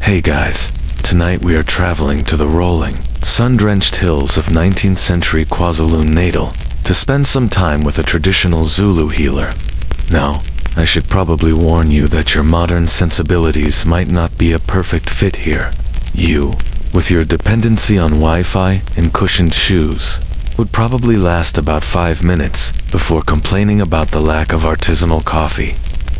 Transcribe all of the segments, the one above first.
Hey guys, tonight we are traveling to the rolling, sun-drenched hills of 19th century KwaZulu-Natal to spend some time with a traditional Zulu healer. Now, I should probably warn you that your modern sensibilities might not be a perfect fit here. You, with your dependency on Wi-Fi and cushioned shoes, would probably last about 5 minutes before complaining about the lack of artisanal coffee.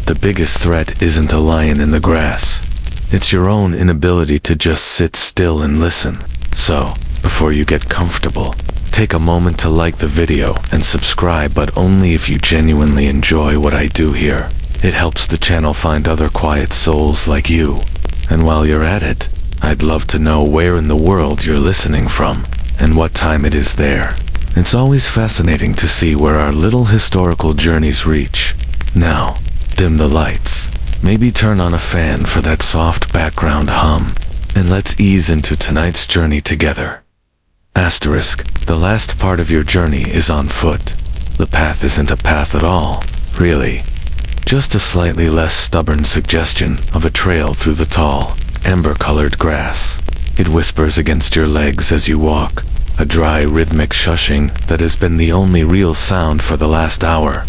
The biggest threat isn't a lion in the grass. It's your own inability to just sit still and listen. So, before you get comfortable, take a moment to like the video and subscribe, but only if you genuinely enjoy what I do here. It helps the channel find other quiet souls like you. And while you're at it, I'd love to know where in the world you're listening from and what time it is there. It's always fascinating to see where our little historical journeys reach. Now, dim the lights, maybe turn on a fan for that soft background hum, and let's ease into tonight's journey together. Asterisk, the last part of your journey is on foot. The path isn't a path at all, really. Just a slightly less stubborn suggestion of a trail through the tall, amber-colored grass. It whispers against your legs as you walk, a dry rhythmic shushing that has been the only real sound for the last hour.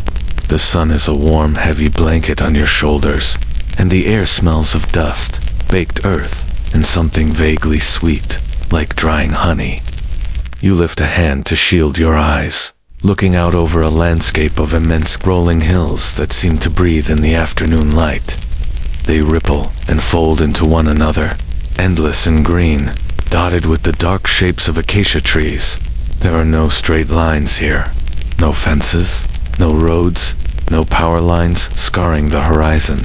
The sun is a warm, heavy blanket on your shoulders, and the air smells of dust, baked earth, and something vaguely sweet, like drying honey. You lift a hand to shield your eyes, looking out over a landscape of immense rolling hills that seem to breathe in the afternoon light. They ripple and fold into one another, endless and green, dotted with the dark shapes of acacia trees. There are no straight lines here, no fences, no roads, no power lines scarring the horizon.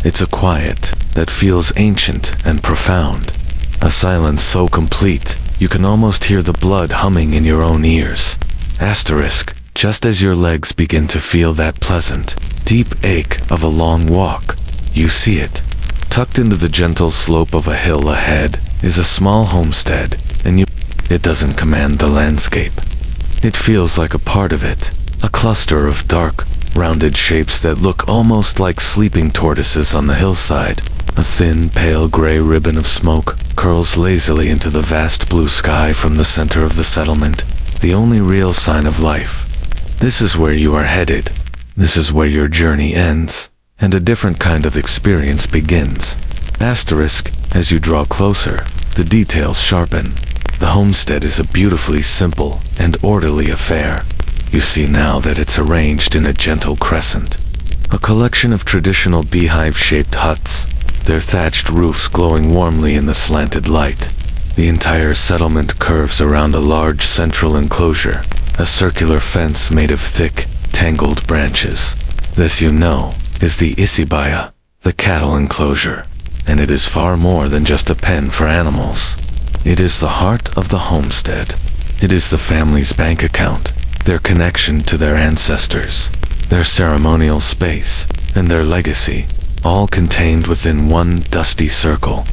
It's a quiet that feels ancient and profound, a silence so complete you can almost hear the blood humming in your own ears. Asterisk, just as your legs begin to feel that pleasant, deep ache of a long walk, you see it. Tucked into the gentle slope of a hill ahead is a small homestead, and it doesn't command the landscape. It feels like a part of it, a cluster of dark, rounded shapes that look almost like sleeping tortoises on the hillside. A thin, pale gray ribbon of smoke curls lazily into the vast blue sky from the center of the settlement, the only real sign of life. This is where you are headed. This is where your journey ends, and a different kind of experience begins. Asterisk, as you draw closer, the details sharpen. The homestead is a beautifully simple and orderly affair. You see now that it's arranged in a gentle crescent. A collection of traditional beehive-shaped huts, their thatched roofs glowing warmly in the slanted light. The entire settlement curves around a large central enclosure, a circular fence made of thick, tangled branches. This, you know, is the Isibaya, the cattle enclosure, and it is far more than just a pen for animals. It is the heart of the homestead. It is the family's bank account, their connection to their ancestors, their ceremonial space, and their legacy, all contained within one dusty circle.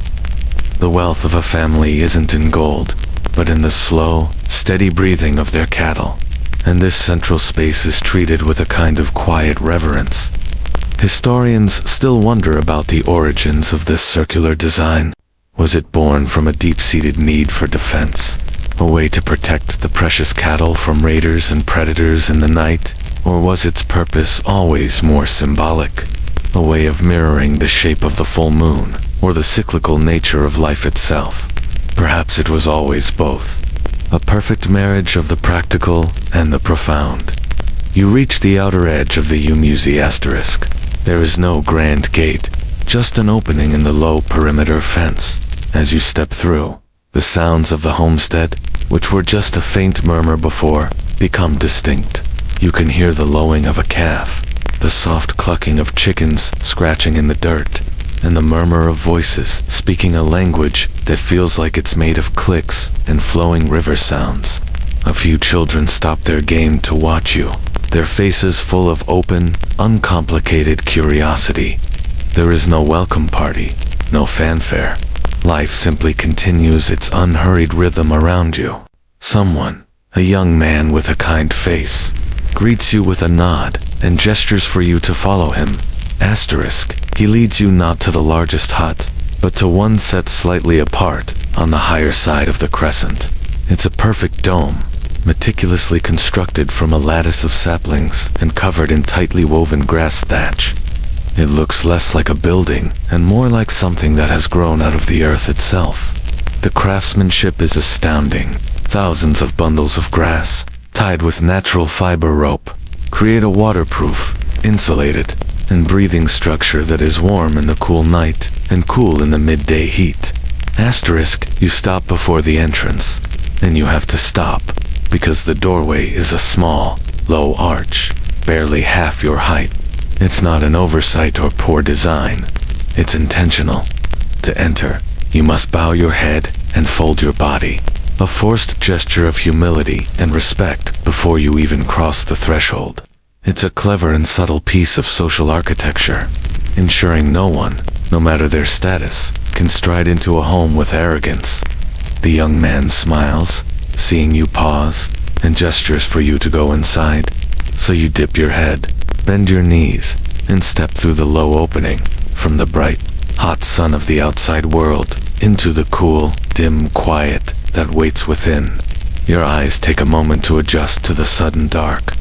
The wealth of a family isn't in gold, but in the slow, steady breathing of their cattle, and this central space is treated with a kind of quiet reverence. Historians still wonder about the origins of this circular design. Was it born from a deep-seated need for defense? A way to protect the precious cattle from raiders and predators in the night? Or was its purpose always more symbolic? A way of mirroring the shape of the full moon, or the cyclical nature of life itself? Perhaps it was always both. A perfect marriage of the practical and the profound. You reach the outer edge of the umuzi asterisk. There is no grand gate, just an opening in the low perimeter fence. As you step through, the sounds of the homestead, which were just a faint murmur before, become distinct. You can hear the lowing of a calf, the soft clucking of chickens scratching in the dirt, and the murmur of voices speaking a language that feels like it's made of clicks and flowing river sounds. A few children stop their game to watch you, their faces full of open, uncomplicated curiosity. There is no welcome party, no fanfare. Life simply continues its unhurried rhythm around you. Someone, a young man with a kind face, greets you with a nod and gestures for you to follow him. Asterisk, he leads you not to the largest hut, but to one set slightly apart, on the higher side of the crescent. It's a perfect dome, meticulously constructed from a lattice of saplings and covered in tightly woven grass thatch. It looks less like a building and more like something that has grown out of the earth itself. The craftsmanship is astounding. Thousands of bundles of grass, tied with natural fiber rope, create a waterproof, insulated, and breathing structure that is warm in the cool night and cool in the midday heat. Asterisk, you stop before the entrance, and you have to stop, because the doorway is a small, low arch, barely half your height. It's not an oversight or poor design. It's intentional. To enter, you must bow your head and fold your body, a forced gesture of humility and respect before you even cross the threshold. It's a clever and subtle piece of social architecture, ensuring no one, no matter their status, can stride into a home with arrogance. The young man smiles, seeing you pause, and gestures for you to go inside. So you dip your head, bend your knees, and step through the low opening, from the bright, hot sun of the outside world, into the cool, dim quiet that waits within. Your eyes take a moment to adjust to the sudden dark.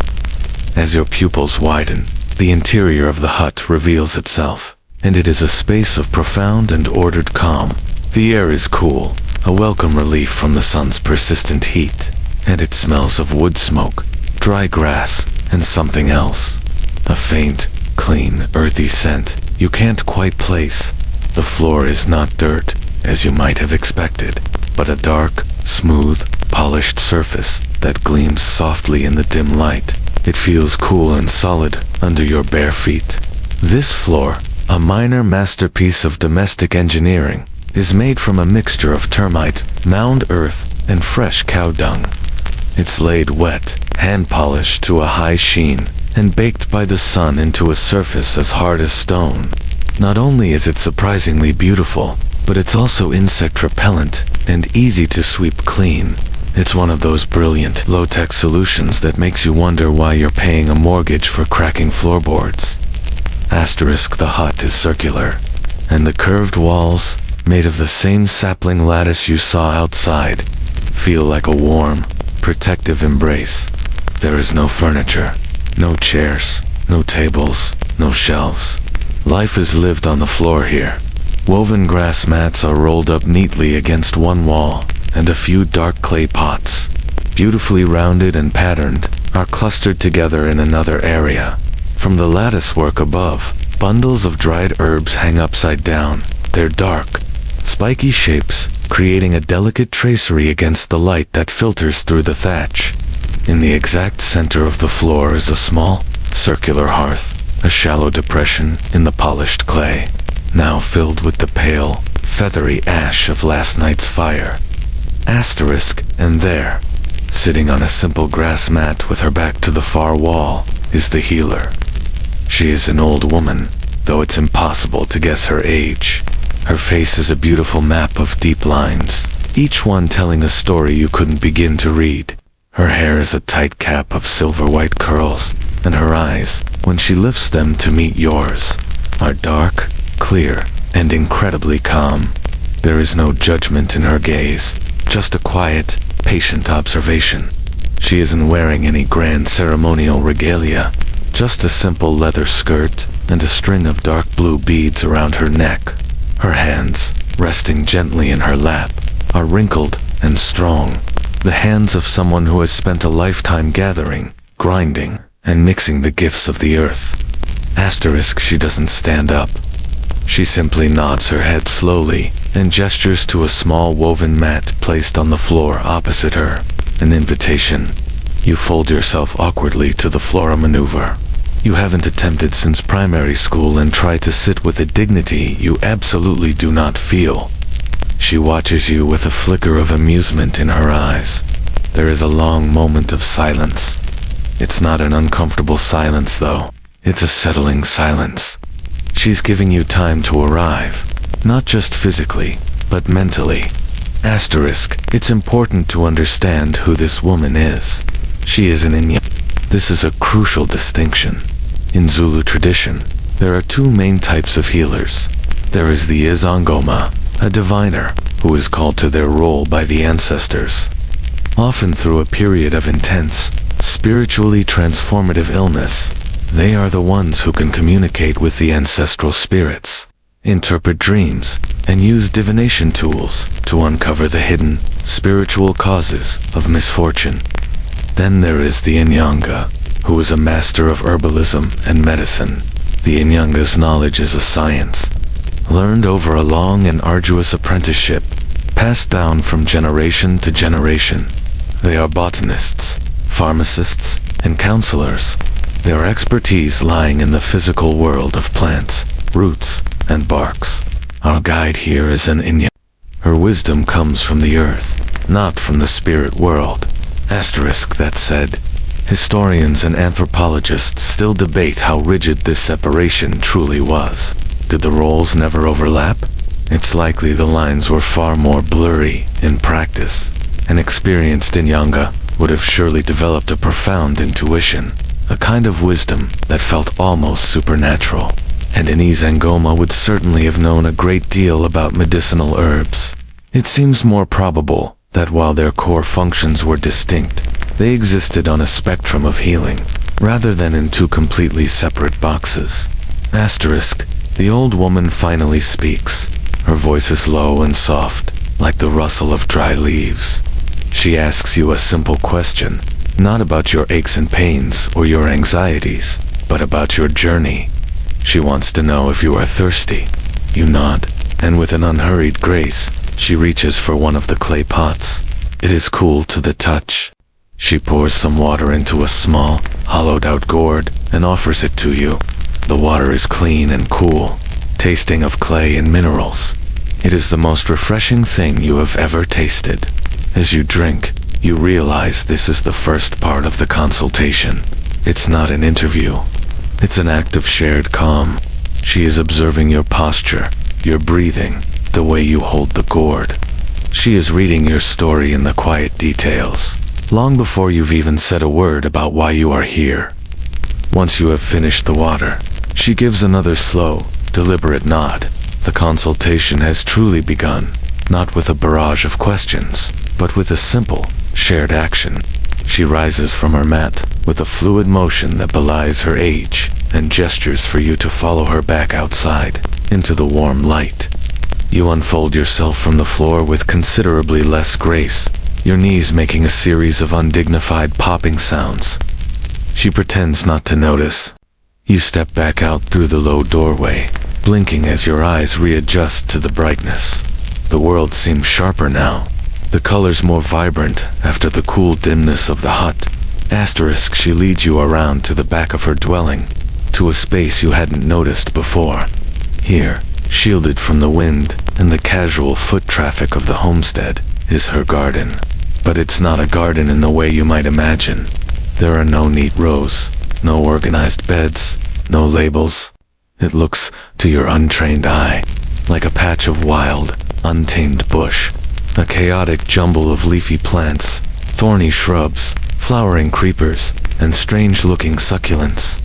As your pupils widen, the interior of the hut reveals itself, and it is a space of profound and ordered calm. The air is cool, a welcome relief from the sun's persistent heat, and it smells of wood smoke, dry grass, and something else. A faint, clean, earthy scent you can't quite place. The floor is not dirt, as you might have expected, but a dark, smooth, polished surface that gleams softly in the dim light. It feels cool and solid under your bare feet. This floor, a minor masterpiece of domestic engineering, is made from a mixture of termite, mound earth, and fresh cow dung. It's laid wet, hand-polished to a high sheen, and baked by the sun into a surface as hard as stone. Not only is it surprisingly beautiful, but it's also insect repellent and easy to sweep clean. It's one of those brilliant, low-tech solutions that makes you wonder why you're paying a mortgage for cracking floorboards. Asterisk, the hut is circular, and the curved walls, made of the same sapling lattice you saw outside, feel like a warm, protective embrace. There is no furniture, no chairs, no tables, no shelves. Life is lived on the floor here. Woven grass mats are rolled up neatly against one wall, and a few dark clay pots, beautifully rounded and patterned, are clustered together in another area. From the lattice work above, bundles of dried herbs hang upside down. They're dark, spiky shapes, creating a delicate tracery against the light that filters through the thatch. In the exact center of the floor is a small, circular hearth, a shallow depression in the polished clay, now filled with the pale, feathery ash of last night's fire. Asterisk, and there, sitting on a simple grass mat with her back to the far wall, is the healer. She is an old woman, though it's impossible to guess her age. Her face is a beautiful map of deep lines, each one telling a story you couldn't begin to read. Her hair is a tight cap of silver-white curls, and her eyes, when she lifts them to meet yours, are dark, clear, and incredibly calm. There is no judgment in her gaze, just a quiet, patient observation. She isn't wearing any grand ceremonial regalia, just a simple leather skirt and a string of dark blue beads around her neck. Her hands, resting gently in her lap, are wrinkled and strong, the hands of someone who has spent a lifetime gathering, grinding, and mixing the gifts of the earth. Asterisk, she doesn't stand up. She simply nods her head slowly and gestures to a small woven mat placed on the floor opposite her, an invitation. You fold yourself awkwardly to the flora maneuver. You haven't attempted since primary school and try to sit with a dignity you absolutely do not feel. She watches you with a flicker of amusement in her eyes. There is a long moment of silence. It's not an uncomfortable silence, though. It's a settling silence. She's giving you time to arrive, not just physically, but mentally. Asterisk, it's important to understand who this woman is. She is an Inyanga. This is a crucial distinction. In Zulu tradition, there are two main types of healers. There is the Izangoma, a diviner, who is called to their role by the ancestors. Often through a period of intense, spiritually transformative illness, they are the ones who can communicate with the ancestral spirits, interpret dreams, and use divination tools to uncover the hidden, spiritual causes of misfortune. Then there is the Inyanga, who is a master of herbalism and medicine. The Inyanga's knowledge is a science, learned over a long and arduous apprenticeship, passed down from generation to generation. They are botanists, pharmacists, and counselors, their expertise lying in the physical world of plants, roots, and barks. Our guide here is an Inyanga. Her wisdom comes from the earth, not from the spirit world. That said, historians and anthropologists still debate how rigid this separation truly was. Did the roles never overlap? It's likely the lines were far more blurry in practice. An experienced Inyanga would have surely developed a profound intuition, a kind of wisdom that felt almost supernatural. And an Izangoma would certainly have known a great deal about medicinal herbs. It seems more probable that while their core functions were distinct, they existed on a spectrum of healing, rather than in two completely separate boxes. The old woman finally speaks. Her voice is low and soft, like the rustle of dry leaves. She asks you a simple question, not about your aches and pains or your anxieties, but about your journey. She wants to know if you are thirsty. You nod, and with an unhurried grace, she reaches for one of the clay pots. It is cool to the touch. She pours some water into a small, hollowed-out gourd and offers it to you. The water is clean and cool, tasting of clay and minerals. It is the most refreshing thing you have ever tasted. As you drink, you realize this is the first part of the consultation. It's not an interview. It's an act of shared calm. She is observing your posture, your breathing, the way you hold the gourd. She is reading your story in the quiet details, long before you've even said a word about why you are here. Once you have finished the water, she gives another slow, deliberate nod. The consultation has truly begun, not with a barrage of questions, but with a simple, shared action. She rises from her mat, with a fluid motion that belies her age, and gestures for you to follow her back outside, into the warm light. You unfold yourself from the floor with considerably less grace, your knees making a series of undignified popping sounds. She pretends not to notice. You step back out through the low doorway, blinking as your eyes readjust to the brightness. The world seems sharper now, the colors more vibrant after the cool dimness of the hut. She leads you around to the back of her dwelling, to a space you hadn't noticed before. Here, shielded from the wind and the casual foot traffic of the homestead, is her garden. But it's not a garden in the way you might imagine. There are no neat rows, no organized beds, no labels. It looks, to your untrained eye, like a patch of wild, untamed bush. A chaotic jumble of leafy plants, thorny shrubs, flowering creepers, and strange-looking succulents.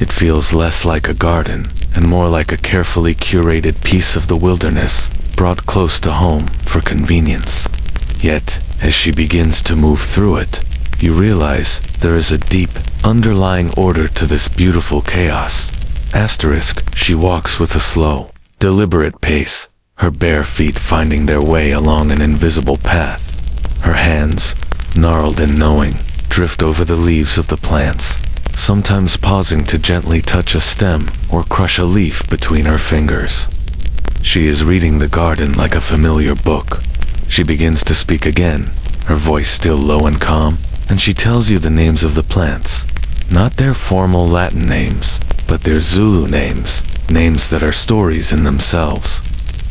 It feels less like a garden, and more like a carefully curated piece of the wilderness, brought close to home for convenience. Yet, as she begins to move through it, you realize there is a deep, underlying order to this beautiful chaos. She walks with a slow, deliberate pace, her bare feet finding their way along an invisible path. Her hands, gnarled and knowing, drift over the leaves of the plants, sometimes pausing to gently touch a stem or crush a leaf between her fingers. She is reading the garden like a familiar book. She begins to speak again, her voice still low and calm, and she tells you the names of the plants. Not their formal Latin names, but their Zulu names, names that are stories in themselves.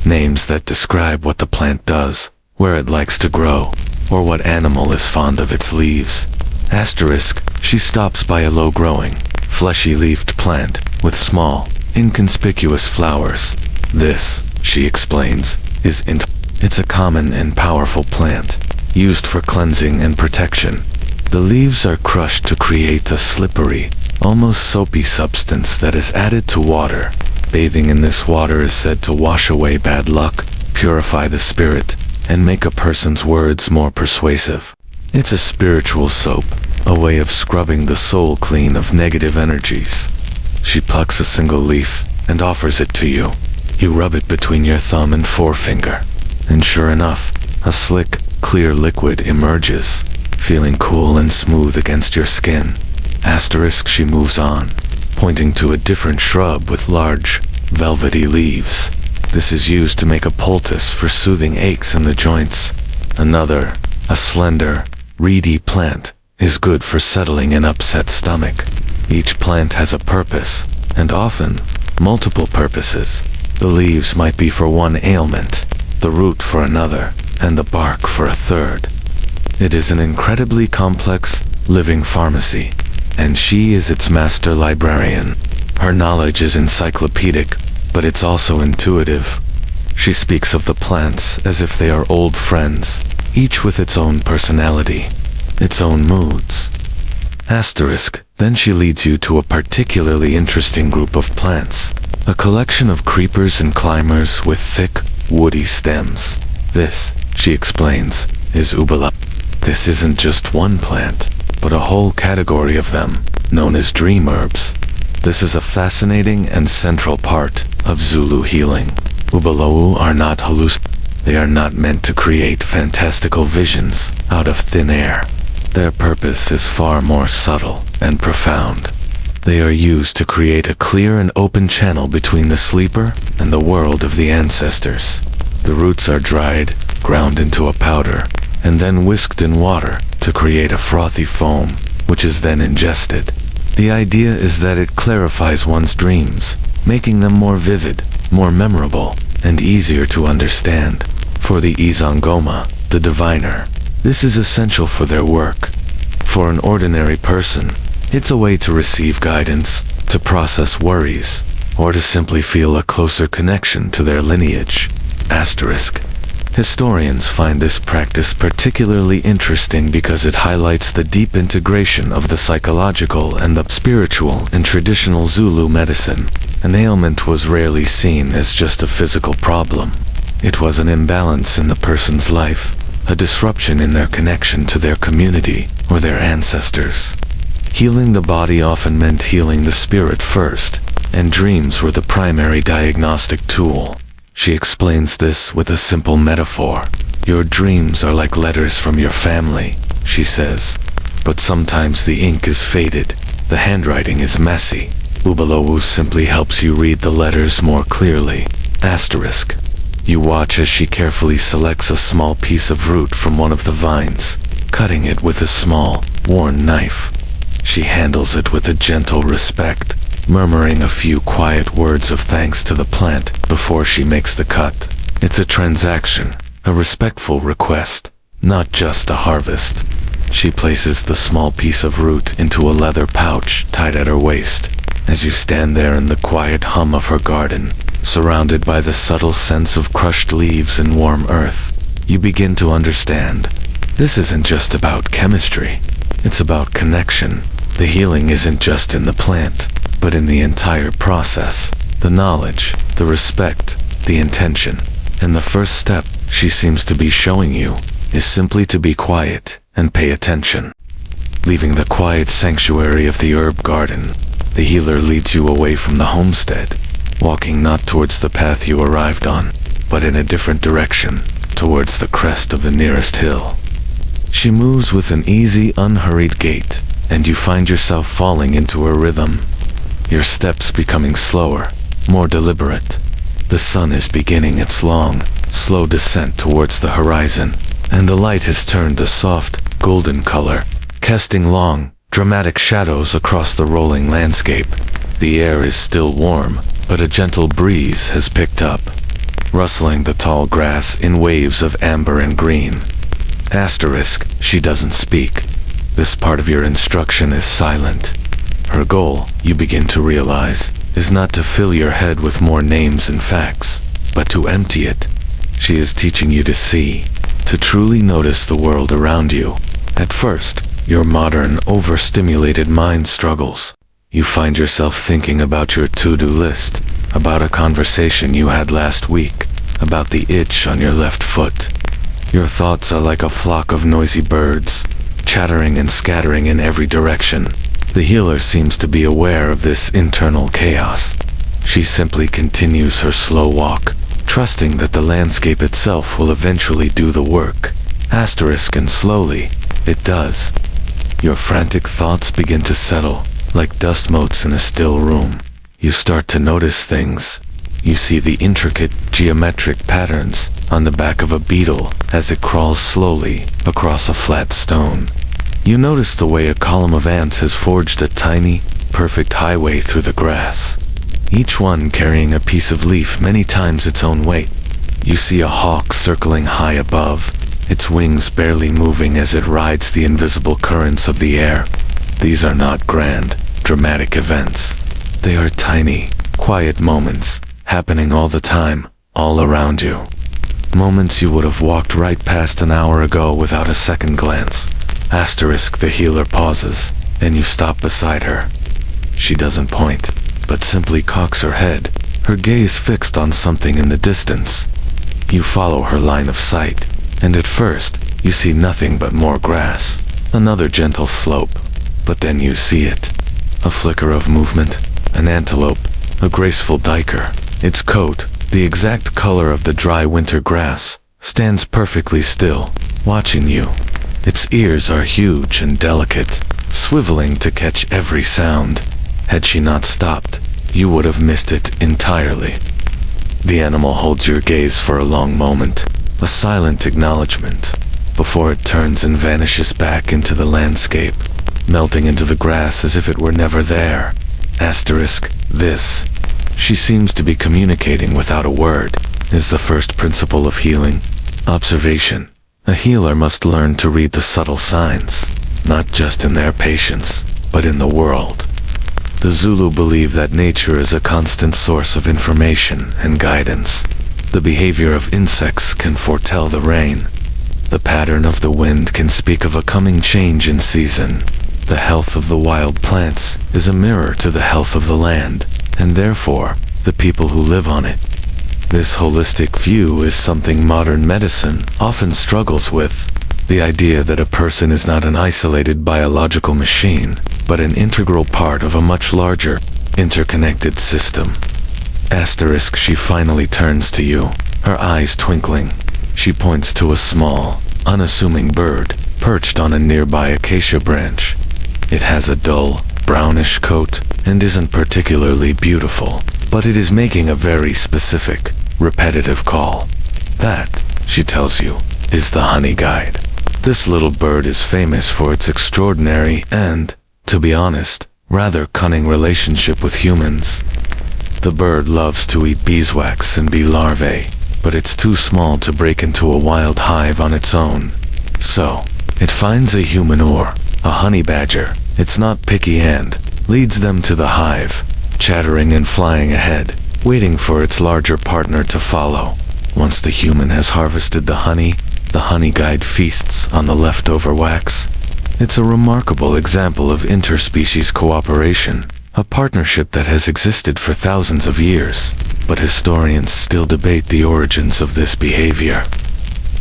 Names that describe what the plant does, where it likes to grow, or what animal is fond of its leaves. She stops by a low-growing, fleshy-leafed plant with small, inconspicuous flowers. This, she explains, it's a common and powerful plant, used for cleansing and protection. The leaves are crushed to create a slippery, almost soapy substance that is added to water, Bathing in this water is said to wash away bad luck, purify the spirit, and make a person's words more persuasive. It's a spiritual soap, a way of scrubbing the soul clean of negative energies. She plucks a single leaf and offers it to you. You rub it between your thumb and forefinger, and sure enough, a slick, clear liquid emerges, feeling cool and smooth against your skin. Asterisk, she moves on, pointing to a different shrub with large, velvety leaves. This is used to make a poultice for soothing aches in the joints. Another, a slender, reedy plant, is good for settling an upset stomach. Each plant has a purpose, and often, multiple purposes. The leaves might be for one ailment, the root for another, and the bark for a third. It is an incredibly complex, living pharmacy, and she is its master librarian. Her knowledge is encyclopedic, but it's also intuitive. She speaks of the plants as if they are old friends, each with its own personality, its own moods. Asterisk, then she leads you to a particularly interesting group of plants, a collection of creepers and climbers with thick, woody stems. This, she explains, is ubala. This isn't just one plant, but a whole category of them, known as dream herbs. This is a fascinating and central part of Zulu healing. Ubalowo are not they are not meant to create fantastical visions out of thin air. Their purpose is far more subtle and profound. They are used to create a clear and open channel between the sleeper and the world of the ancestors. The roots are dried, ground into a powder, and then whisked in water to create a frothy foam, which is then ingested. The idea is that it clarifies one's dreams, making them more vivid, more memorable, and easier to understand. For the Izangoma, the diviner, this is essential for their work. For an ordinary person, it's a way to receive guidance, to process worries, or to simply feel a closer connection to their lineage. Asterisk. Historians find this practice particularly interesting because it highlights the deep integration of the psychological and the spiritual in traditional Zulu medicine. An ailment was rarely seen as just a physical problem. It was an imbalance in the person's life, a disruption in their connection to their community or their ancestors. Healing the body often meant healing the spirit first, and dreams were the primary diagnostic tool. She explains this with a simple metaphor. Your dreams are like letters from your family, she says. But sometimes the ink is faded, the handwriting is messy. Ubalowo simply helps you read the letters more clearly. Asterisk. You watch as she carefully selects a small piece of root from one of the vines, cutting it with a small, worn knife. She handles it with a gentle respect, murmuring a few quiet words of thanks to the plant before she makes the cut. It's a transaction, a respectful request, not just a harvest. She places the small piece of root into a leather pouch tied at her waist. As you stand there in the quiet hum of her garden, surrounded by the subtle sense of crushed leaves and warm earth, you begin to understand. This isn't just about chemistry. It's about connection. The healing isn't just in the plant, but in the entire process. The knowledge, the respect, the intention. And the first step, she seems to be showing you, is simply to be quiet and pay attention. Leaving the quiet sanctuary of the herb garden, the healer leads you away from the homestead, walking not towards the path you arrived on, but in a different direction, towards the crest of the nearest hill. She moves with an easy, unhurried gait, and you find yourself falling into her rhythm. Your steps becoming slower, more deliberate. The sun is beginning its long, slow descent towards the horizon, and the light has turned a soft, golden color, casting long, dramatic shadows across the rolling landscape. The air is still warm, but a gentle breeze has picked up, rustling the tall grass in waves of amber and green. Asterisk, she doesn't speak. This part of your instruction is silent. Her goal, you begin to realize, is not to fill your head with more names and facts, but to empty it. She is teaching you to see, to truly notice the world around you. At first, your modern, overstimulated mind struggles. You find yourself thinking about your to-do list, about a conversation you had last week, about the itch on your left foot. Your thoughts are like a flock of noisy birds, chattering and scattering in every direction. The healer seems to be aware of this internal chaos. She simply continues her slow walk, trusting that the landscape itself will eventually do the work. And slowly, it does. Your frantic thoughts begin to settle, like dust motes in a still room. You start to notice things. You see the intricate, geometric patterns on the back of a beetle as it crawls slowly across a flat stone. You notice the way a column of ants has forged a tiny, perfect highway through the grass, each one carrying a piece of leaf many times its own weight. You see a hawk circling high above, its wings barely moving as it rides the invisible currents of the air. These are not grand, dramatic events. They are tiny, quiet moments, happening all the time, all around you. Moments you would have walked right past an hour ago without a second glance. The healer pauses, and you stop beside her. She doesn't point, but simply cocks her head, her gaze fixed on something in the distance. You follow her line of sight, and at first, you see nothing but more grass, another gentle slope, but then you see it. A flicker of movement, an antelope, a graceful duiker. Its coat, the exact color of the dry winter grass, stands perfectly still, watching you. Its ears are huge and delicate, swiveling to catch every sound. Had she not stopped, you would have missed it entirely. The animal holds your gaze for a long moment, a silent acknowledgement, before it turns and vanishes back into the landscape, melting into the grass as if it were never there. This, she seems to be communicating without a word, is the first principle of healing. Observation. A healer must learn to read the subtle signs, not just in their patients, but in the world. The Zulu believe that nature is a constant source of information and guidance. The behavior of insects can foretell the rain. The pattern of the wind can speak of a coming change in season. The health of the wild plants is a mirror to the health of the land, and therefore, the people who live on it. This holistic view is something modern medicine often struggles with. The idea that a person is not an isolated biological machine, but an integral part of a much larger, interconnected system. She finally turns to you, her eyes twinkling. She points to a small, unassuming bird, perched on a nearby acacia branch. It has a dull, brownish coat, and isn't particularly beautiful, but it is making a very specific, repetitive call. That, she tells you, is the honey guide. This little bird is famous for its extraordinary and, to be honest, rather cunning relationship with humans. The bird loves to eat beeswax and bee larvae, but it's too small to break into a wild hive on its own. So, it finds a human or a honey badger. It's not picky and leads them to the hive, chattering and flying ahead, waiting for its larger partner to follow. Once the human has harvested the honey guide feasts on the leftover wax. It's a remarkable example of interspecies cooperation, a partnership that has existed for thousands of years, but historians still debate the origins of this behavior.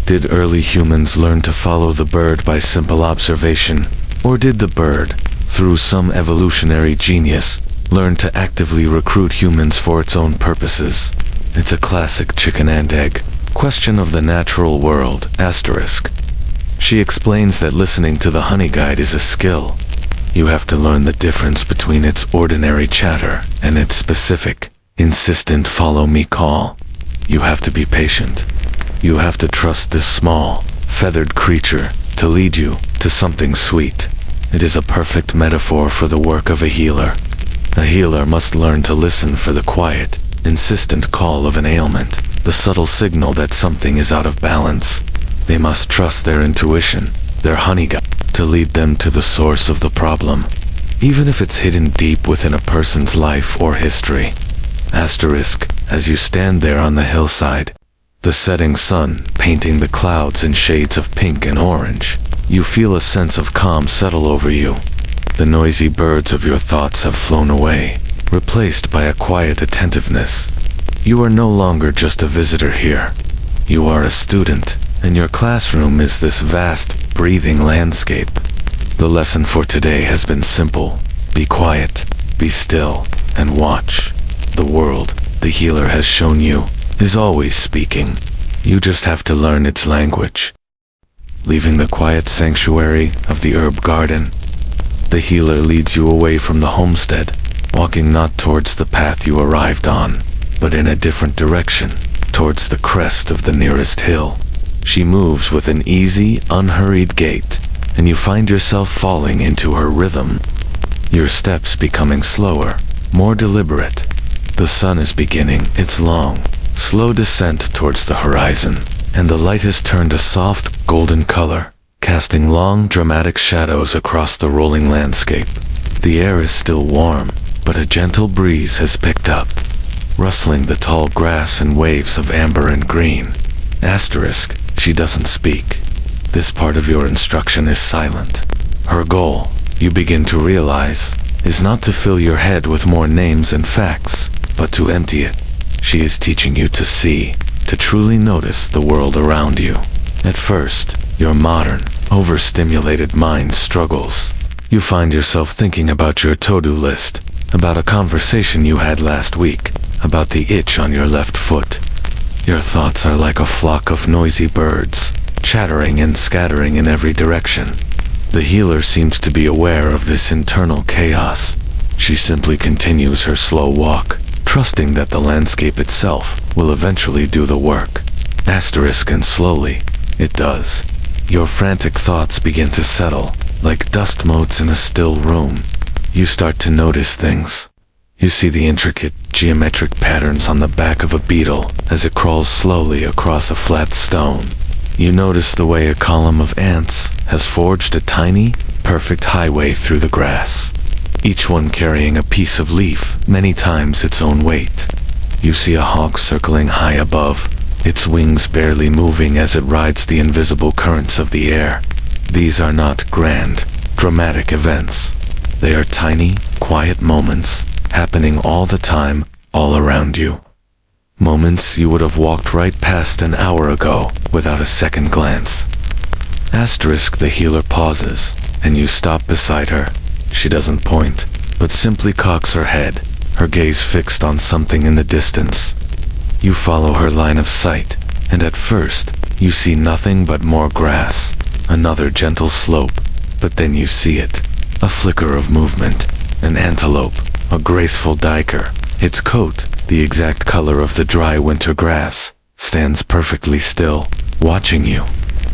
Did early humans learn to follow the bird by simple observation, or did the bird, through some evolutionary genius, learn to actively recruit humans for its own purposes? It's a classic chicken and egg question of the natural world. She explains that listening to the honey guide is a skill. You have to learn the difference between its ordinary chatter and its specific, insistent follow me call. You have to be patient. You have to trust this small, feathered creature to lead you to something sweet. It is a perfect metaphor for the work of a healer. A healer must learn to listen for the quiet, insistent call of an ailment, the subtle signal that something is out of balance. They must trust their intuition, their honey guide, to lead them to the source of the problem, even if it's hidden deep within a person's life or history. As you stand there on the hillside, the setting sun painting the clouds in shades of pink and orange, you feel a sense of calm settle over you. The noisy birds of your thoughts have flown away. replaced by a quiet attentiveness. You are no longer just a visitor here. You are a student, and your classroom is this vast, breathing landscape. The lesson for today has been simple. Be quiet, be still, and watch. The world, the healer has shown you, is always speaking. You just have to learn its language. Leaving the quiet sanctuary of the herb garden, the healer leads you away from the homestead, walking not towards the path you arrived on, but in a different direction, towards the crest of the nearest hill. She moves with an easy, unhurried gait, and you find yourself falling into her rhythm. Your steps becoming slower, more deliberate. The sun is beginning its long, slow descent towards the horizon, and the light has turned a soft, golden color, casting long, dramatic shadows across the rolling landscape. The air is still warm, but a gentle breeze has picked up, rustling the tall grass in waves of amber and green. Asterisk, she doesn't speak. This part of your instruction is silent. Her goal, you begin to realize, is not to fill your head with more names and facts, but to empty it. She is teaching you to see, to truly notice the world around you. At first, your modern, overstimulated mind struggles. You find yourself thinking about your to-do list, about a conversation you had last week, about the itch on your left foot. Your thoughts are like a flock of noisy birds, chattering and scattering in every direction. The healer seems to be aware of this internal chaos. She simply continues her slow walk, trusting that the landscape itself will eventually do the work. Asterisk, and slowly, it does. Your frantic thoughts begin to settle, like dust motes in a still room. You start to notice things. You see the intricate, geometric patterns on the back of a beetle as it crawls slowly across a flat stone. You notice the way a column of ants has forged a tiny, perfect highway through the grass, each one carrying a piece of leaf many times its own weight. You see a hawk circling high above, its wings barely moving as it rides the invisible currents of the air. These are not grand, dramatic events. They are tiny, quiet moments, happening all the time, all around you. Moments you would have walked right past an hour ago without a second glance. Asterisk, the healer pauses, and you stop beside her. She doesn't point, but simply cocks her head, her gaze fixed on something in the distance. You follow her line of sight, and at first, you see nothing but more grass, another gentle slope, but then you see it. A flicker of movement, an antelope, a graceful duiker. Its coat, the exact color of the dry winter grass, stands perfectly still, watching you.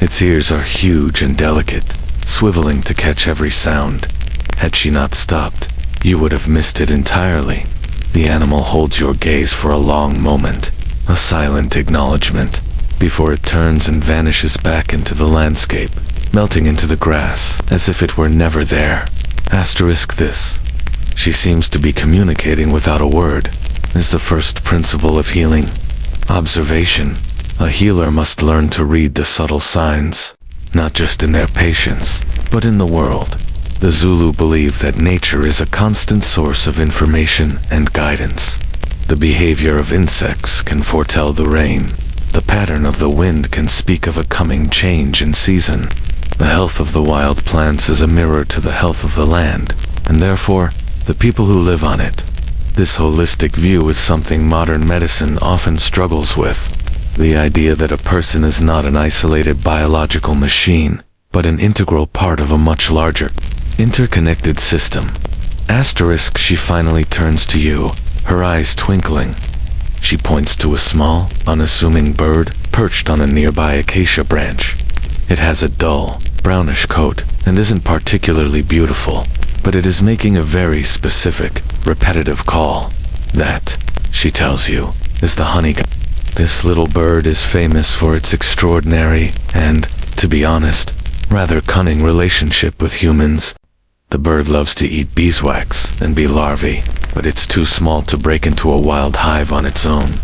Its ears are huge and delicate, swiveling to catch every sound. Had she not stopped, you would have missed it entirely. The animal holds your gaze for a long moment, a silent acknowledgement, before it turns and vanishes back into the landscape, melting into the grass as if it were never there. Asterisk, this. She seems to be communicating without a word, is the first principle of healing. Observation. A healer must learn to read the subtle signs, not just in their patients, but in the world. The Zulu believe that nature is a constant source of information and guidance. The behavior of insects can foretell the rain. The pattern of the wind can speak of a coming change in season. The health of the wild plants is a mirror to the health of the land, and therefore, the people who live on it. This holistic view is something modern medicine often struggles with. The idea that a person is not an isolated biological machine, but an integral part of a much larger, interconnected system. Asterisk, she finally turns to you, her eyes twinkling. She points to a small, unassuming bird perched on a nearby acacia branch. It has a dull, brownish coat and isn't particularly beautiful, but it is making a very specific, repetitive call. That, she tells you, is the honey. This little bird is famous for its extraordinary and, to be honest, rather cunning relationship with humans. The bird loves to eat beeswax and bee larvae, but it's too small to break into a wild hive on its own.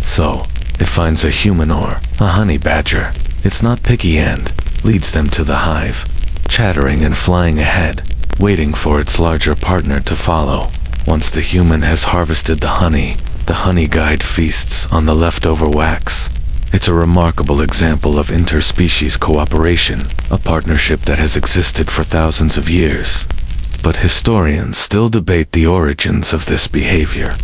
So, it finds a human or a honey badger. It's not picky and leads them to the hive, chattering and flying ahead, waiting for its larger partner to follow. Once the human has harvested the honey guide feasts on the leftover wax. It's a remarkable example of interspecies cooperation, a partnership that has existed for thousands of years. But historians still debate the origins of this behavior.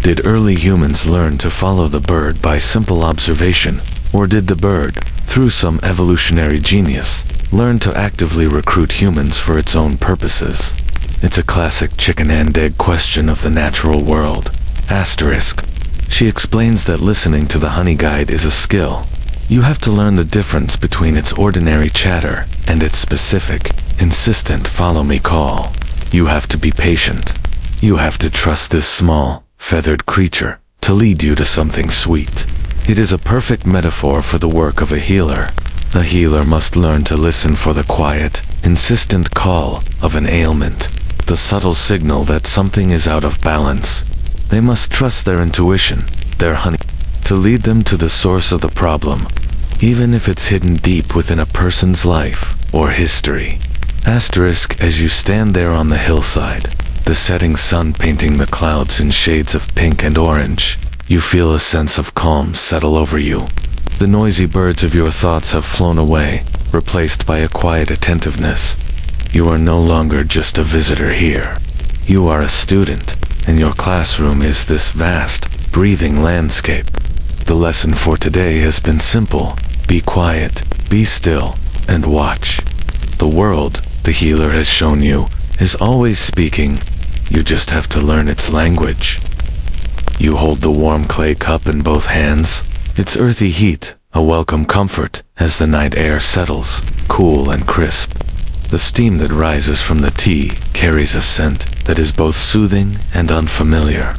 Did early humans learn to follow the bird by simple observation, or did the bird, through some evolutionary genius, learn to actively recruit humans for its own purposes? It's a classic chicken and egg question of the natural world. Asterisk. She explains that listening to the honey guide is a skill. You have to learn the difference between its ordinary chatter and its specific, insistent follow-me call. You have to be patient. You have to trust this small, feathered creature to lead you to something sweet. It is a perfect metaphor for the work of a healer. A healer must learn to listen for the quiet, insistent call of an ailment, the subtle signal that something is out of balance. They must trust their intuition, their honey, to lead them to the source of the problem, even if it's hidden deep within a person's life or history. Asterisk. As you stand there on the hillside, the setting sun painting the clouds in shades of pink and orange, you feel a sense of calm settle over you. The noisy birds of your thoughts have flown away, replaced by a quiet attentiveness. You are no longer just a visitor here. You are a student, and your classroom is this vast, breathing landscape. The lesson for today has been simple. Be quiet, be still, and watch. The world, the healer has shown you, is always speaking. You just have to learn its language. You hold the warm clay cup in both hands, its earthy heat, a welcome comfort as the night air settles, cool and crisp. The steam that rises from the tea carries a scent that is both soothing and unfamiliar.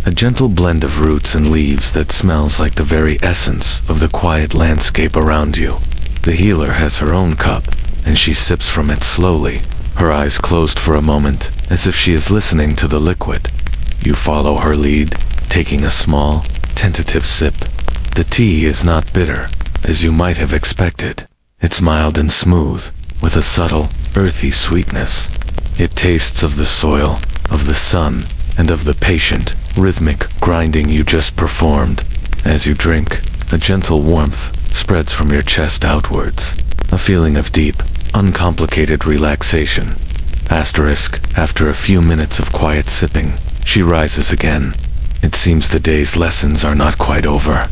A gentle blend of roots and leaves that smells like the very essence of the quiet landscape around you. The healer has her own cup, and she sips from it slowly, her eyes closed for a moment, as if she is listening to the liquid. You follow her lead, taking a small, tentative sip. The tea is not bitter, as you might have expected. It's mild and smooth, with a subtle, earthy sweetness. It tastes of the soil, of the sun, and of the patient, rhythmic grinding you just performed. As you drink, a gentle warmth spreads from your chest outwards, a feeling of deep, uncomplicated relaxation. Asterisk. After a few minutes of quiet sipping, she rises again. It seems the day's lessons are not quite over.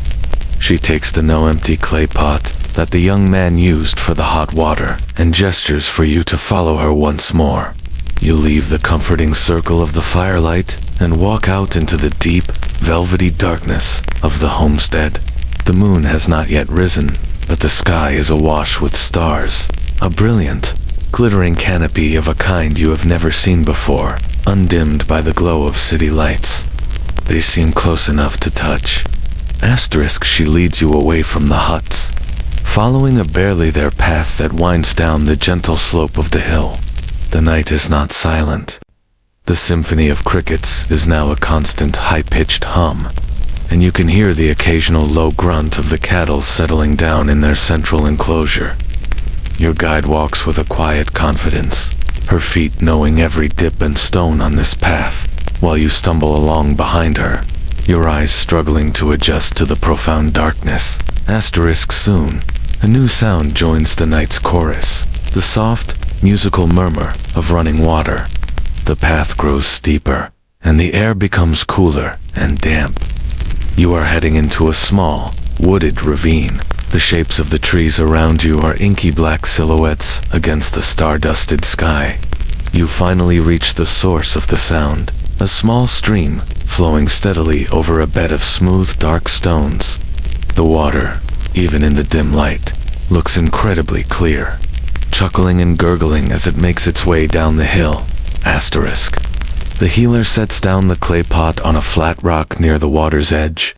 She takes the now-empty clay pot that the young man used for the hot water and gestures for you to follow her once more. You leave the comforting circle of the firelight and walk out into the deep, velvety darkness of the homestead. The moon has not yet risen, but the sky is awash with stars, a brilliant, glittering canopy of a kind you have never seen before, undimmed by the glow of city lights. They seem close enough to touch. Asterisk. She leads you away from the huts, following a barely there path that winds down the gentle slope of the hill. The night is not silent. The symphony of crickets is now a constant high-pitched hum, and you can hear the occasional low grunt of the cattle settling down in their central enclosure. Your guide walks with a quiet confidence, her feet knowing every dip and stone on this path, while you stumble along behind her, your eyes struggling to adjust to the profound darkness. Asterisk. Soon, a new sound joins the night's chorus, the soft, musical murmur of running water. The path grows steeper, and the air becomes cooler and damp. You are heading into a small, wooded ravine. The shapes of the trees around you are inky black silhouettes against the star-dusted sky. You finally reach the source of the sound, a small stream flowing steadily over a bed of smooth, dark stones. The water, even in the dim light, looks incredibly clear, chuckling and gurgling as it makes its way down the hill. Asterisk. The healer sets down the clay pot on a flat rock near the water's edge.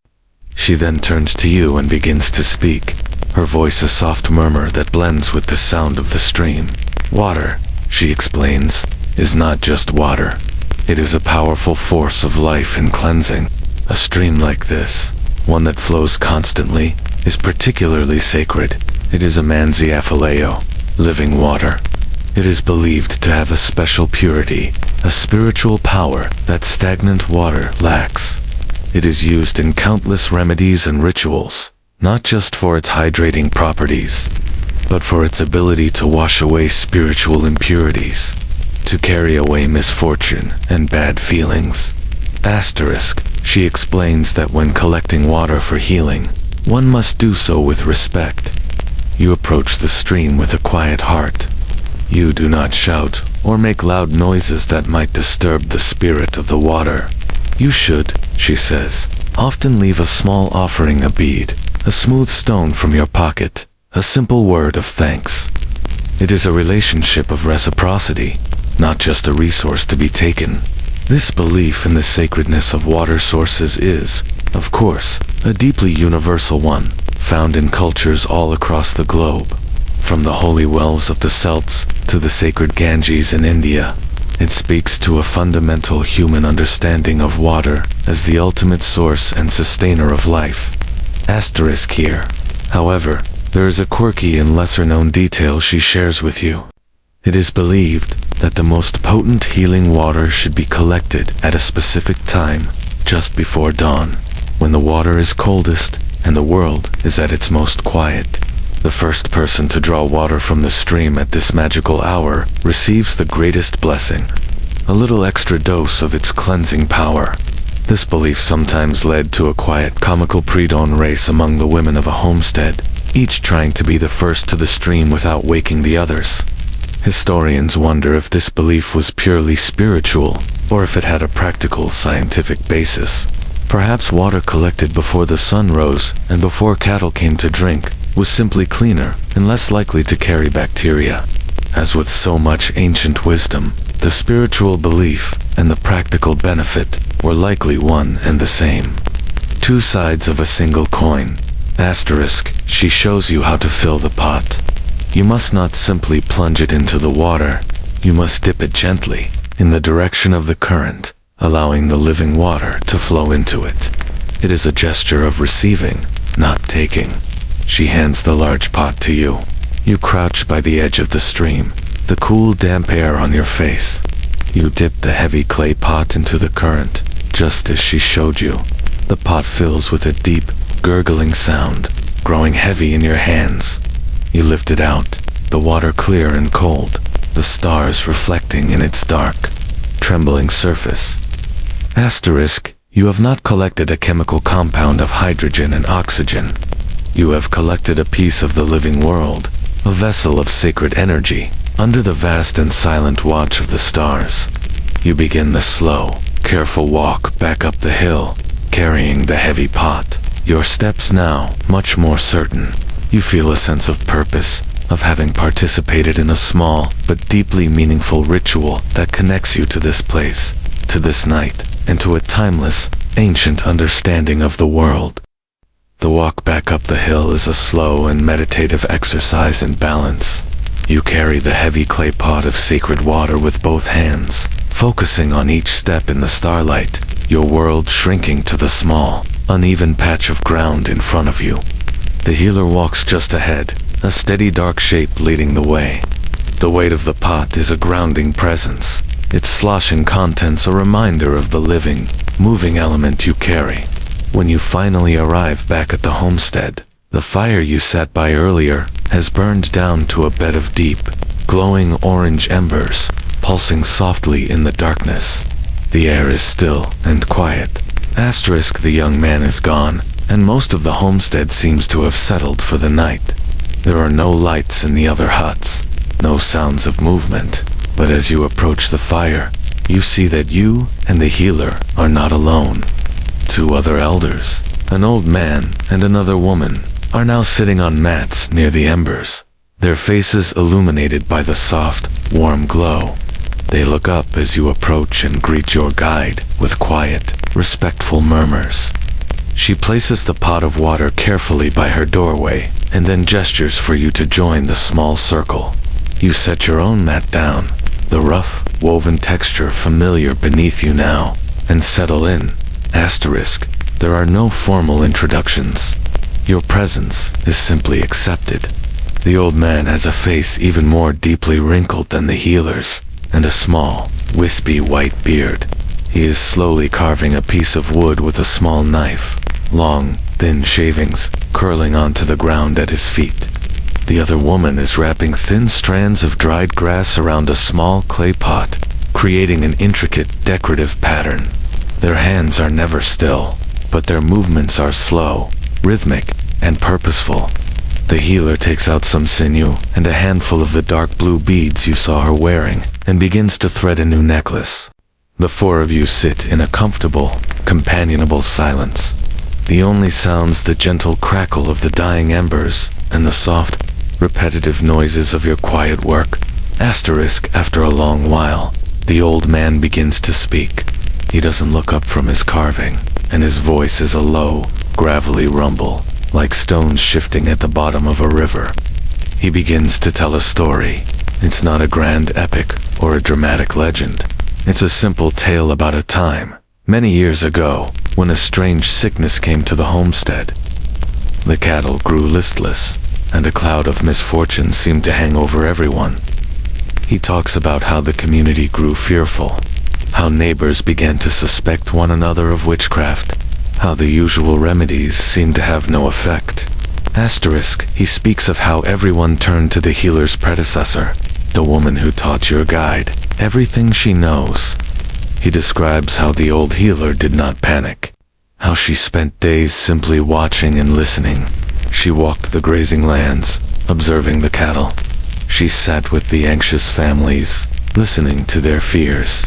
She then turns to you and begins to speak, her voice a soft murmur that blends with the sound of the stream. Water, she explains, is not just water. It is a powerful force of life and cleansing. A stream like this, one that flows constantly, is particularly sacred. It is a manziafaleo, living water. It is believed to have a special purity, a spiritual power that stagnant water lacks. It is used in countless remedies and rituals, not just for its hydrating properties, but for its ability to wash away spiritual impurities, to carry away misfortune and bad feelings. Asterisk, she explains that when collecting water for healing, one must do so with respect. You approach the stream with a quiet heart. You do not shout or make loud noises that might disturb the spirit of the water. You should, she says, often leave a small offering, a bead, a smooth stone from your pocket, a simple word of thanks. It is a relationship of reciprocity, not just a resource to be taken. This belief in the sacredness of water sources is, of course, a deeply universal one, found in cultures all across the globe. From the holy wells of the Celts to the sacred Ganges in India, it speaks to a fundamental human understanding of water as the ultimate source and sustainer of life. Asterisk here. However, there is a quirky and lesser-known detail she shares with you. It is believed that the most potent healing water should be collected at a specific time, just before dawn, when the water is coldest and the world is at its most quiet. The first person to draw water from the stream at this magical hour receives the greatest blessing, a little extra dose of its cleansing power. This belief sometimes led to a quiet comical pre-dawn race among the women of a homestead, each trying to be the first to the stream without waking the others. Historians wonder if this belief was purely spiritual, or if it had a practical scientific basis. Perhaps water collected before the sun rose and before cattle came to drink was simply cleaner and less likely to carry bacteria. As with so much ancient wisdom, the spiritual belief and the practical benefit were likely one and the same. Two sides of a single coin. Asterisk, she shows you how to fill the pot. You must not simply plunge it into the water. You must dip it gently in the direction of the current, allowing the living water to flow into it. It is a gesture of receiving, not taking. She hands the large pot to you. You crouch by the edge of the stream, the cool damp air on your face. You dip the heavy clay pot into the current, just as she showed you. The pot fills with a deep, gurgling sound, growing heavy in your hands. You lift it out, the water clear and cold, the stars reflecting in its dark, trembling surface. Asterisk, you have not collected a chemical compound of hydrogen and oxygen. You have collected a piece of the living world, a vessel of sacred energy, under the vast and silent watch of the stars. You begin the slow, careful walk back up the hill, carrying the heavy pot. Your steps now much more certain. You feel a sense of purpose, of having participated in a small but deeply meaningful ritual that connects you to this place, to this night, and to a timeless, ancient understanding of the world. The walk back up the hill is a slow and meditative exercise in balance. You carry the heavy clay pot of sacred water with both hands, focusing on each step in the starlight, your world shrinking to the small, uneven patch of ground in front of you. The healer walks just ahead, a steady dark shape leading the way. The weight of the pot is a grounding presence, its sloshing contents a reminder of the living, moving element you carry. When you finally arrive back at the homestead, the fire you sat by earlier has burned down to a bed of deep, glowing orange embers, pulsing softly in the darkness. The air is still and quiet. Asterisk, the young man is gone, and most of the homestead seems to have settled for the night. There are no lights in the other huts, no sounds of movement, but as you approach the fire, you see that you and the healer are not alone. Two other elders, an old man and another woman, are now sitting on mats near the embers, their faces illuminated by the soft, warm glow. They look up as you approach and greet your guide with quiet, respectful murmurs. She places the pot of water carefully by her doorway and then gestures for you to join the small circle. You set your own mat down, the rough, woven texture familiar beneath you now, and settle in. Asterisk, there are no formal introductions. Your presence is simply accepted. The old man has a face even more deeply wrinkled than the healer's, and a small, wispy white beard. He is slowly carving a piece of wood with a small knife, long, thin shavings curling onto the ground at his feet. The other woman is wrapping thin strands of dried grass around a small clay pot, creating an intricate, decorative pattern. Their hands are never still, but their movements are slow, rhythmic, and purposeful. The healer takes out some sinew and a handful of the dark blue beads you saw her wearing, and begins to thread a new necklace. The four of you sit in a comfortable, companionable silence. The only sounds the gentle crackle of the dying embers and the soft, repetitive noises of your quiet work. After a long while, the old man begins to speak. He doesn't look up from his carving, and his voice is a low, gravelly rumble, like stones shifting at the bottom of a river. He begins to tell a story. It's not a grand epic or a dramatic legend. It's a simple tale about a time, many years ago, when a strange sickness came to the homestead. The cattle grew listless, and a cloud of misfortune seemed to hang over everyone. He talks about how the community grew fearful, how neighbors began to suspect one another of witchcraft, how the usual remedies seemed to have no effect. He speaks of how everyone turned to the healer's predecessor, the woman who taught your guide everything she knows. He describes how the old healer did not panic, how she spent days simply watching and listening. She walked the grazing lands, observing the cattle. She sat with the anxious families, listening to their fears.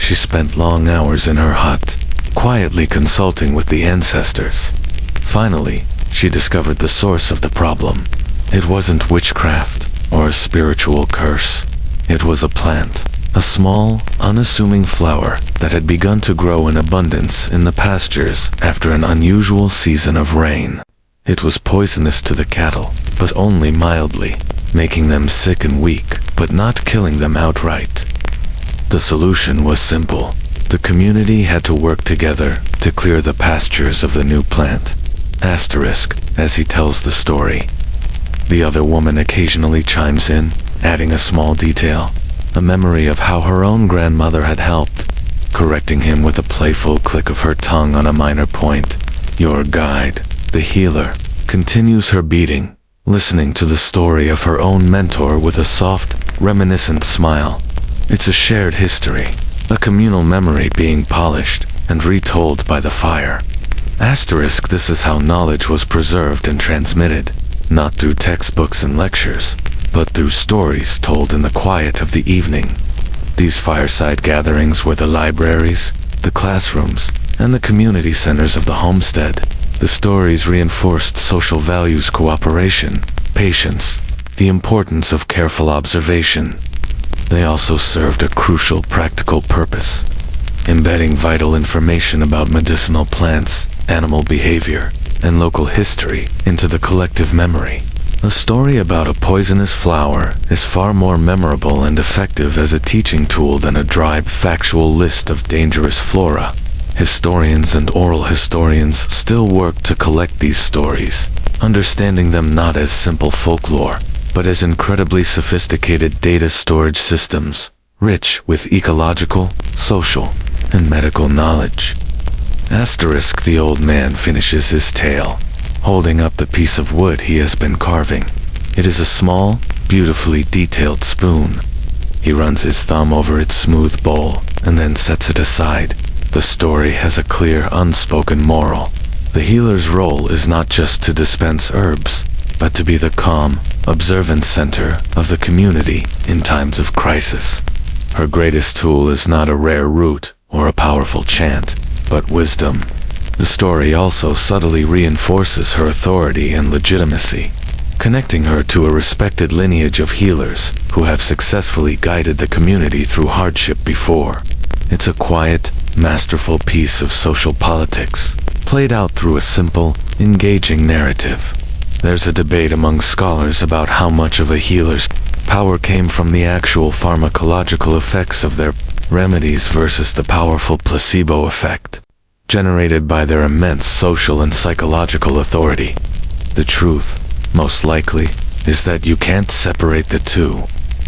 She spent long hours in her hut, quietly consulting with the ancestors. Finally, she discovered the source of the problem. It wasn't witchcraft or a spiritual curse. It was a plant, a small, unassuming flower that had begun to grow in abundance in the pastures after an unusual season of rain. It was poisonous to the cattle, but only mildly, making them sick and weak, but not killing them outright. The solution was simple. The community had to work together to clear the pastures of the new plant. As he tells the story. The other woman occasionally chimes in, adding a small detail, a memory of how her own grandmother had helped, correcting him with a playful click of her tongue on a minor point. Your guide, the healer, continues her beating, listening to the story of her own mentor with a soft, reminiscent smile. It's a shared history, a communal memory being polished and retold by the fire. This is how knowledge was preserved and transmitted, not through textbooks and lectures, but through stories told in the quiet of the evening. These fireside gatherings were the libraries, the classrooms, and the community centers of the homestead. The stories reinforced social values, cooperation, patience, the importance of careful observation. They also served a crucial practical purpose, embedding vital information about medicinal plants, animal behavior, and local history into the collective memory. A story about a poisonous flower is far more memorable and effective as a teaching tool than a dry, factual list of dangerous flora. Historians and oral historians still work to collect these stories, understanding them not as simple folklore, but as incredibly sophisticated data storage systems, rich with ecological, social, and medical knowledge. The old man finishes his tale, holding up the piece of wood he has been carving. It is a small, beautifully detailed spoon. He runs his thumb over its smooth bowl and then sets it aside. The story has a clear, unspoken moral. The healer's role is not just to dispense herbs, but to be the calm, observant center of the community in times of crisis. Her greatest tool is not a rare root or a powerful chant, but wisdom. The story also subtly reinforces her authority and legitimacy, connecting her to a respected lineage of healers who have successfully guided the community through hardship before. It's a quiet, masterful piece of social politics, played out through a simple, engaging narrative. There's a debate among scholars about how much of a healer's power came from the actual pharmacological effects of their remedies versus the powerful placebo effect, generated by their immense social and psychological authority. The truth, most likely, is that you can't separate the two.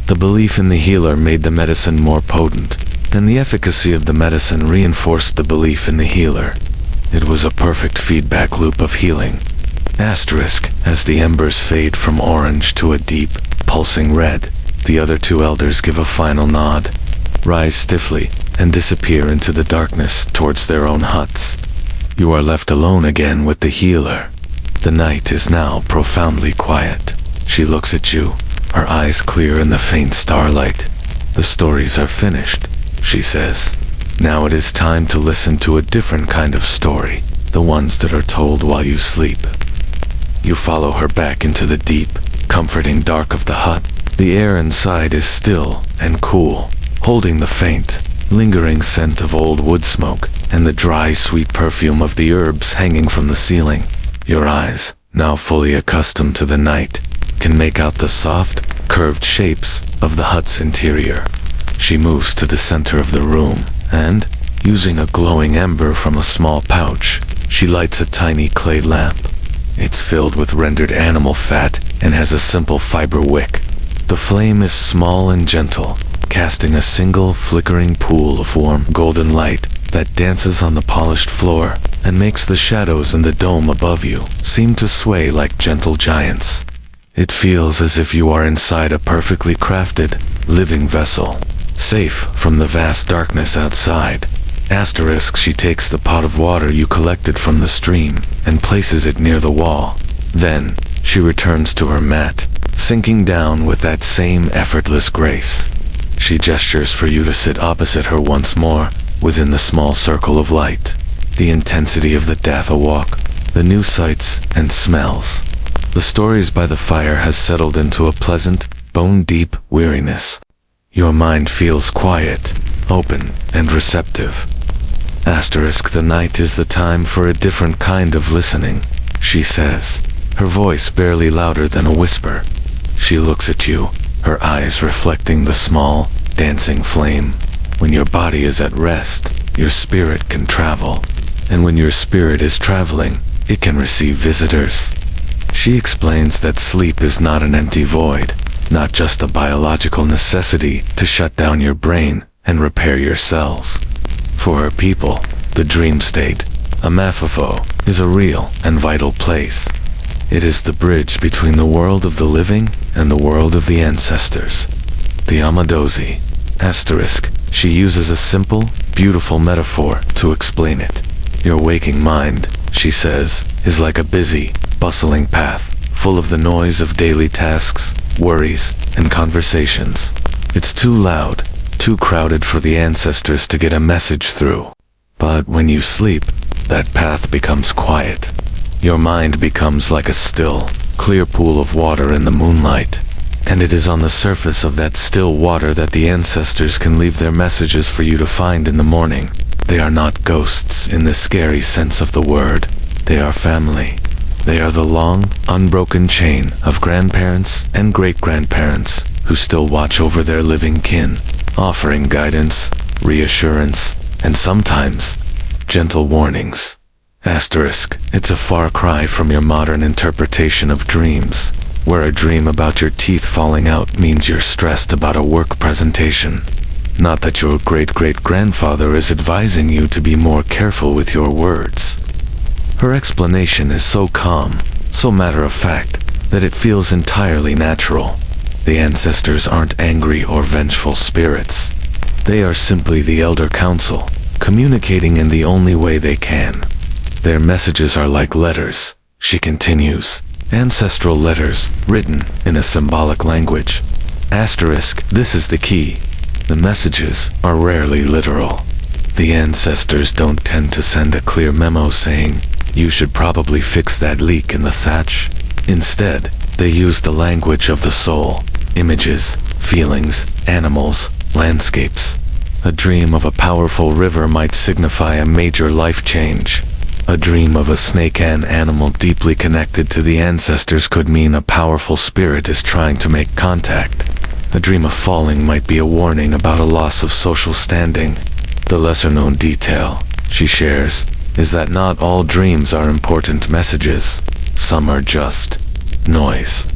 The belief in the healer made the medicine more potent, and the efficacy of the medicine reinforced the belief in the healer. It was a perfect feedback loop of healing. Asterisk, as the embers fade from orange to a deep, pulsing red, the other two elders give a final nod, rise stiffly, and disappear into the darkness towards their own huts. You are left alone again with the healer. The night is now profoundly quiet. She looks at you, her eyes clear in the faint starlight. The stories are finished, she says. Now it is time to listen to a different kind of story, the ones that are told while you sleep. You follow her back into the deep, comforting dark of the hut. The air inside is still and cool, holding the faint, lingering scent of old wood smoke and the dry, sweet perfume of the herbs hanging from the ceiling. Your eyes, now fully accustomed to the night, can make out the soft, curved shapes of the hut's interior. She moves to the center of the room, and, using a glowing ember from a small pouch, she lights a tiny clay lamp. It's filled with rendered animal fat and has a simple fiber wick. The flame is small and gentle, casting a single flickering pool of warm golden light that dances on the polished floor and makes the shadows in the dome above you seem to sway like gentle giants. It feels as if you are inside a perfectly crafted, living vessel, safe from the vast darkness outside. Asterisk, she takes the pot of water you collected from the stream and places it near the wall. Then, she returns to her mat, sinking down with that same effortless grace. She gestures for you to sit opposite her once more, within the small circle of light. The intensity of the death awalk, the new sights and smells. The stories by the fire has settled into a pleasant, bone-deep weariness. Your mind feels quiet, open, and receptive. Asterisk, the night is the time for a different kind of listening, she says, her voice barely louder than a whisper. She looks at you, her eyes reflecting the small, dancing flame. When your body is at rest, your spirit can travel. And when your spirit is traveling, it can receive visitors. She explains that sleep is not an empty void, not just a biological necessity to shut down your brain and repair your cells. For her people, the dream state, Amafafo, is a real and vital place. It is the bridge between the world of the living and the world of the ancestors. The Amadozi, asterisk, she uses a simple, beautiful metaphor to explain it. Your waking mind, she says, is like a busy, bustling path, full of the noise of daily tasks, worries, and conversations. It's too loud, too crowded for the ancestors to get a message through. But when you sleep, that path becomes quiet. Your mind becomes like a still, clear pool of water in the moonlight. And it is on the surface of that still water that the ancestors can leave their messages for you to find in the morning. They are not ghosts in the scary sense of the word. They are family. They are the long, unbroken chain of grandparents and great-grandparents who still watch over their living kin, offering guidance, reassurance, and sometimes, gentle warnings. Asterisk, it's a far cry from your modern interpretation of dreams, where a dream about your teeth falling out means you're stressed about a work presentation. Not that your great-great-grandfather is advising you to be more careful with your words. Her explanation is so calm, so matter-of-fact, that it feels entirely natural. The ancestors aren't angry or vengeful spirits. They are simply the elder council, communicating in the only way they can. Their messages are like letters, she continues, ancestral letters written in a symbolic language. Asterisk, this is the key. The messages are rarely literal. The ancestors don't tend to send a clear memo saying, "You should probably fix that leak in the thatch." Instead, they use the language of the soul, images, feelings, animals, landscapes. A dream of a powerful river might signify a major life change. A dream of a snake-an animal deeply connected to the ancestors could mean a powerful spirit is trying to make contact. A dream of falling might be a warning about a loss of social standing. The lesser-known detail, she shares, is that not all dreams are important messages. Some are just noise.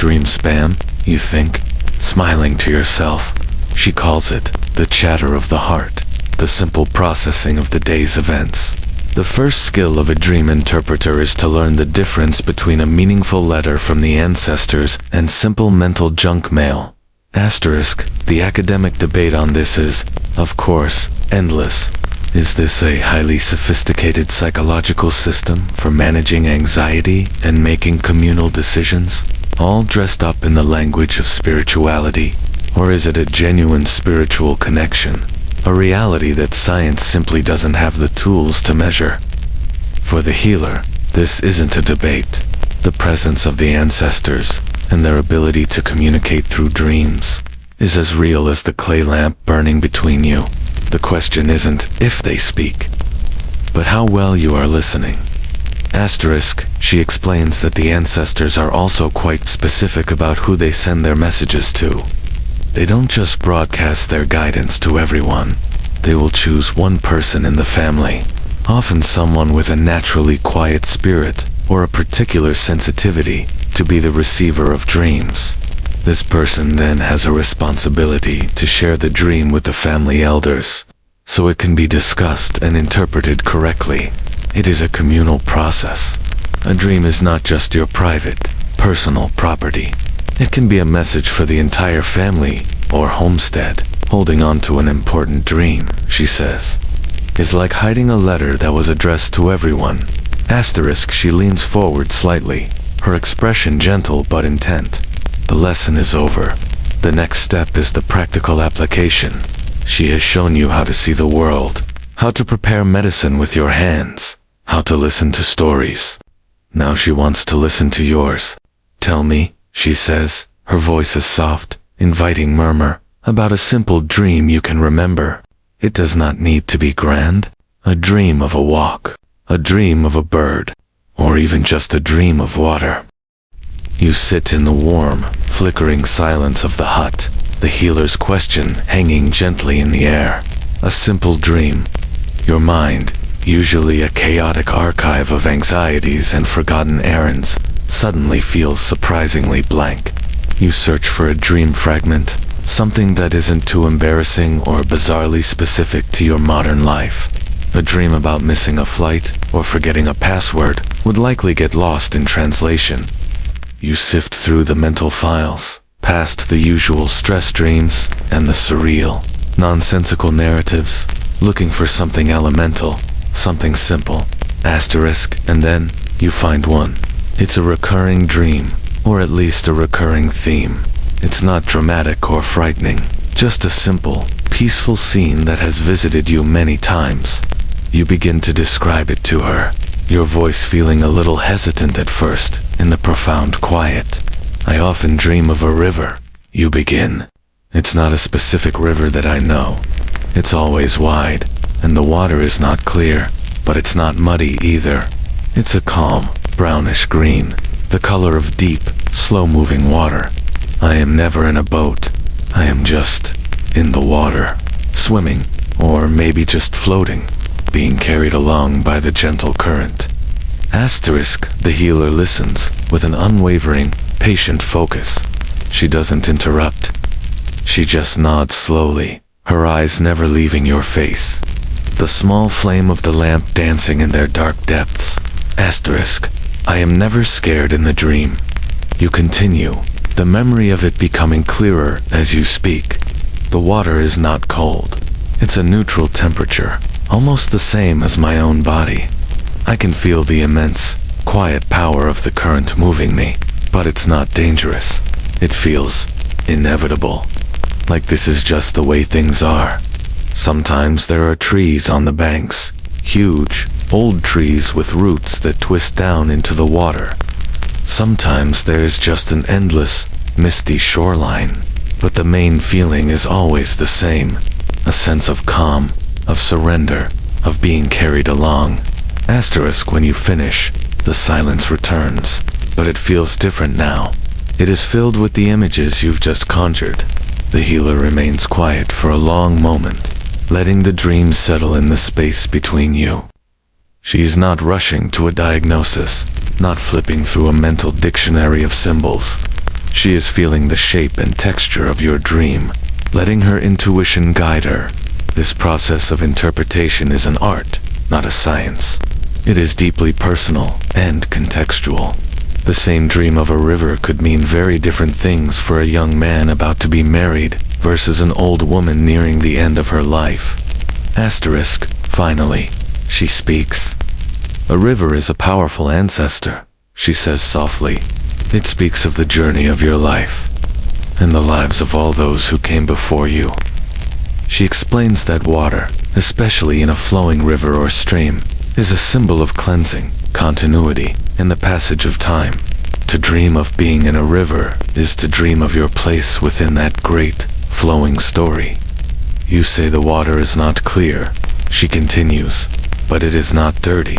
dream spam, you think, smiling to yourself. She calls it the chatter of the heart, the simple processing of the day's events. The first skill of a dream interpreter is to learn the difference between a meaningful letter from the ancestors and simple mental junk mail. Asterisk, the academic debate on this is, of course, endless. Is this a highly sophisticated psychological system for managing anxiety and making communal decisions, all dressed up in the language of spirituality? Or is it a genuine spiritual connection, a reality that science simply doesn't have the tools to measure? For the healer, this isn't a debate. The presence of the ancestors and their ability to communicate through dreams is as real as the clay lamp burning between you. The question isn't if they speak, but how well you are listening. Asterisk, she explains that the ancestors are also quite specific about who they send their messages to. They don't just broadcast their guidance to everyone. They will choose one person in the family, often someone with a naturally quiet spirit or a particular sensitivity, to be the receiver of dreams. This person then has a responsibility to share the dream with the family elders, so it can be discussed and interpreted correctly. It is a communal process. A dream is not just your private, personal property. It can be a message for the entire family or homestead. Holding on to an important dream, she says, is like hiding a letter that was addressed to everyone. Asterisk, she leans forward slightly, her expression gentle but intent. The lesson is over. The next step is the practical application. She has shown you how to see the world, how to prepare medicine with your hands, how to listen to stories. Now she wants to listen to yours. Tell me, she says, her voice a soft, inviting murmur, about a simple dream you can remember. It does not need to be grand. A dream of a walk, a dream of a bird, or even just a dream of water. You sit in the warm, flickering silence of the hut, the healer's question hanging gently in the air. A simple dream. Your mind, usually a chaotic archive of anxieties and forgotten errands, suddenly feels surprisingly blank. You search for a dream fragment, something that isn't too embarrassing or bizarrely specific to your modern life. A dream about missing a flight or forgetting a password would likely get lost in translation. You sift through the mental files, past the usual stress dreams and the surreal, nonsensical narratives, looking for something elemental, something simple. Asterisk, and then you find one. It's a recurring dream, or at least a recurring theme. It's not dramatic or frightening, just a simple, peaceful scene that has visited you many times. You begin to describe it to her, your voice feeling a little hesitant at first, in the profound quiet. I often dream of a river, you begin. It's not a specific river that I know. It's always wide, and the water is not clear, but it's not muddy either. It's a calm, brownish green, the color of deep, slow-moving water. I am never in a boat. I am just in the water, swimming, or maybe just floating, being carried along by the gentle current. Asterisk, the healer listens with an unwavering, patient focus. She doesn't interrupt. She just nods slowly, her eyes never leaving your face. The small flame of the lamp dancing in their dark depths. Asterisk, I am never scared in the dream. You continue, the memory of it becoming clearer as you speak. The water is not cold. It's a neutral temperature, almost the same as my own body. I can feel the immense, quiet power of the current moving me, but it's not dangerous. It feels inevitable, like this is just the way things are. Sometimes there are trees on the banks, huge, old trees with roots that twist down into the water. Sometimes there is just an endless, misty shoreline, but the main feeling is always the same, a sense of calm, of surrender, of being carried along. Asterisk, when you finish, the silence returns, but it feels different now. It is filled with the images you've just conjured. The healer remains quiet for a long moment, letting the dream settle in the space between you. She is not rushing to a diagnosis, not flipping through a mental dictionary of symbols. She is feeling the shape and texture of your dream, letting her intuition guide her. This process of interpretation is an art, not a science. It is deeply personal and contextual. The same dream of a river could mean very different things for a young man about to be married versus an old woman nearing the end of her life. Asterisk, finally, she speaks. A river is a powerful ancestor, she says softly. It speaks of the journey of your life, and the lives of all those who came before you. She explains that water, especially in a flowing river or stream, is a symbol of cleansing, continuity, and the passage of time. To dream of being in a river is to dream of your place within that great, flowing story. You say the water is not clear, she continues, but it is not dirty.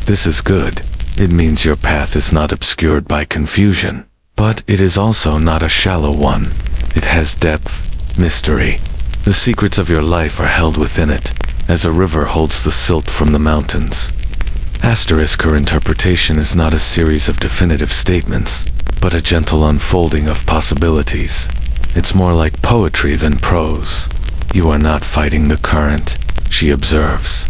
This is good. It means your path is not obscured by confusion, but it is also not a shallow one. It has depth, mystery. The secrets of your life are held within it, as a river holds the silt from the mountains. Asterisk, her interpretation is not a series of definitive statements, but a gentle unfolding of possibilities. It's more like poetry than prose. You are not fighting the current, she observes.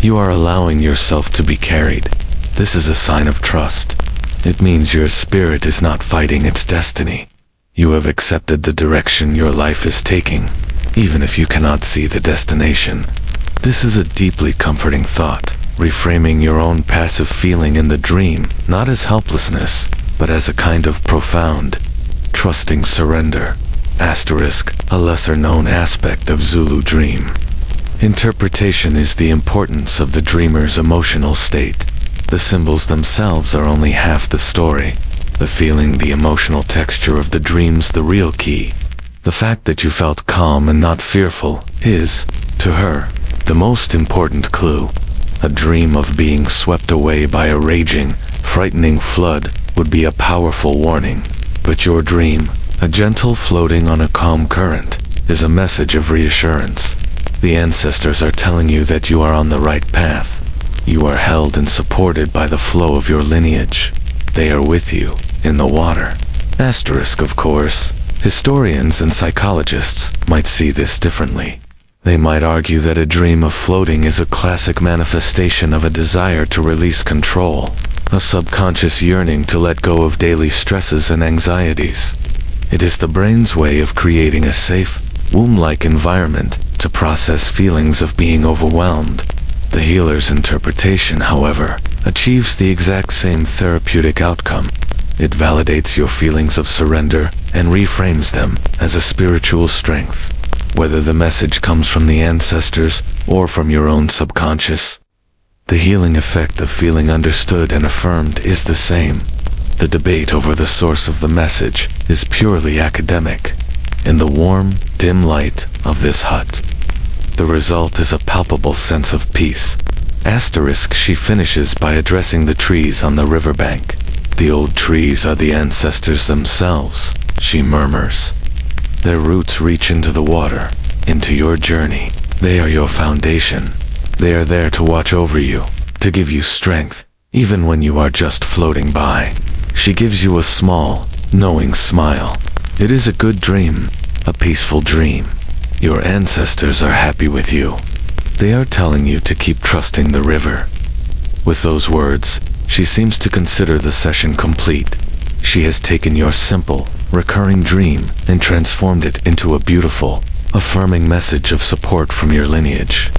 You are allowing yourself to be carried. This is a sign of trust. It means your spirit is not fighting its destiny. You have accepted the direction your life is taking, even if you cannot see the destination. This is a deeply comforting thought, reframing your own passive feeling in the dream, not as helplessness, but as a kind of profound, trusting surrender. Asterisk, a lesser-known aspect of Zulu dream. Interpretation is the importance of the dreamer's emotional state. The symbols themselves are only half the story. The feeling, the emotional texture of the dream's the real key. The fact that you felt calm and not fearful is, to her, the most important clue. A dream of being swept away by a raging, frightening flood would be a powerful warning. But your dream, a gentle floating on a calm current, is a message of reassurance. The ancestors are telling you that you are on the right path. You are held and supported by the flow of your lineage. They are with you, in the water. Asterisk, of course. Historians and psychologists might see this differently. They might argue that a dream of floating is a classic manifestation of a desire to release control, a subconscious yearning to let go of daily stresses and anxieties. It is the brain's way of creating a safe, womb-like environment to process feelings of being overwhelmed. The healer's interpretation, however, achieves the exact same therapeutic outcome. It validates your feelings of surrender and reframes them as a spiritual strength. Whether the message comes from the ancestors or from your own subconscious, the healing effect of feeling understood and affirmed is the same. The debate over the source of the message is purely academic. In the warm, dim light of this hut, the result is a palpable sense of peace. Asterisk, she finishes by addressing the trees on the riverbank. The old trees are the ancestors themselves, she murmurs. Their roots reach into the water, into your journey. They are your foundation. They are there to watch over you, to give you strength, even when you are just floating by. She gives you a small, knowing smile. It is a good dream, a peaceful dream. Your ancestors are happy with you. They are telling you to keep trusting the river. With those words, she seems to consider the session complete. She has taken your simple, recurring dream and transformed it into a beautiful, affirming message of support from your lineage.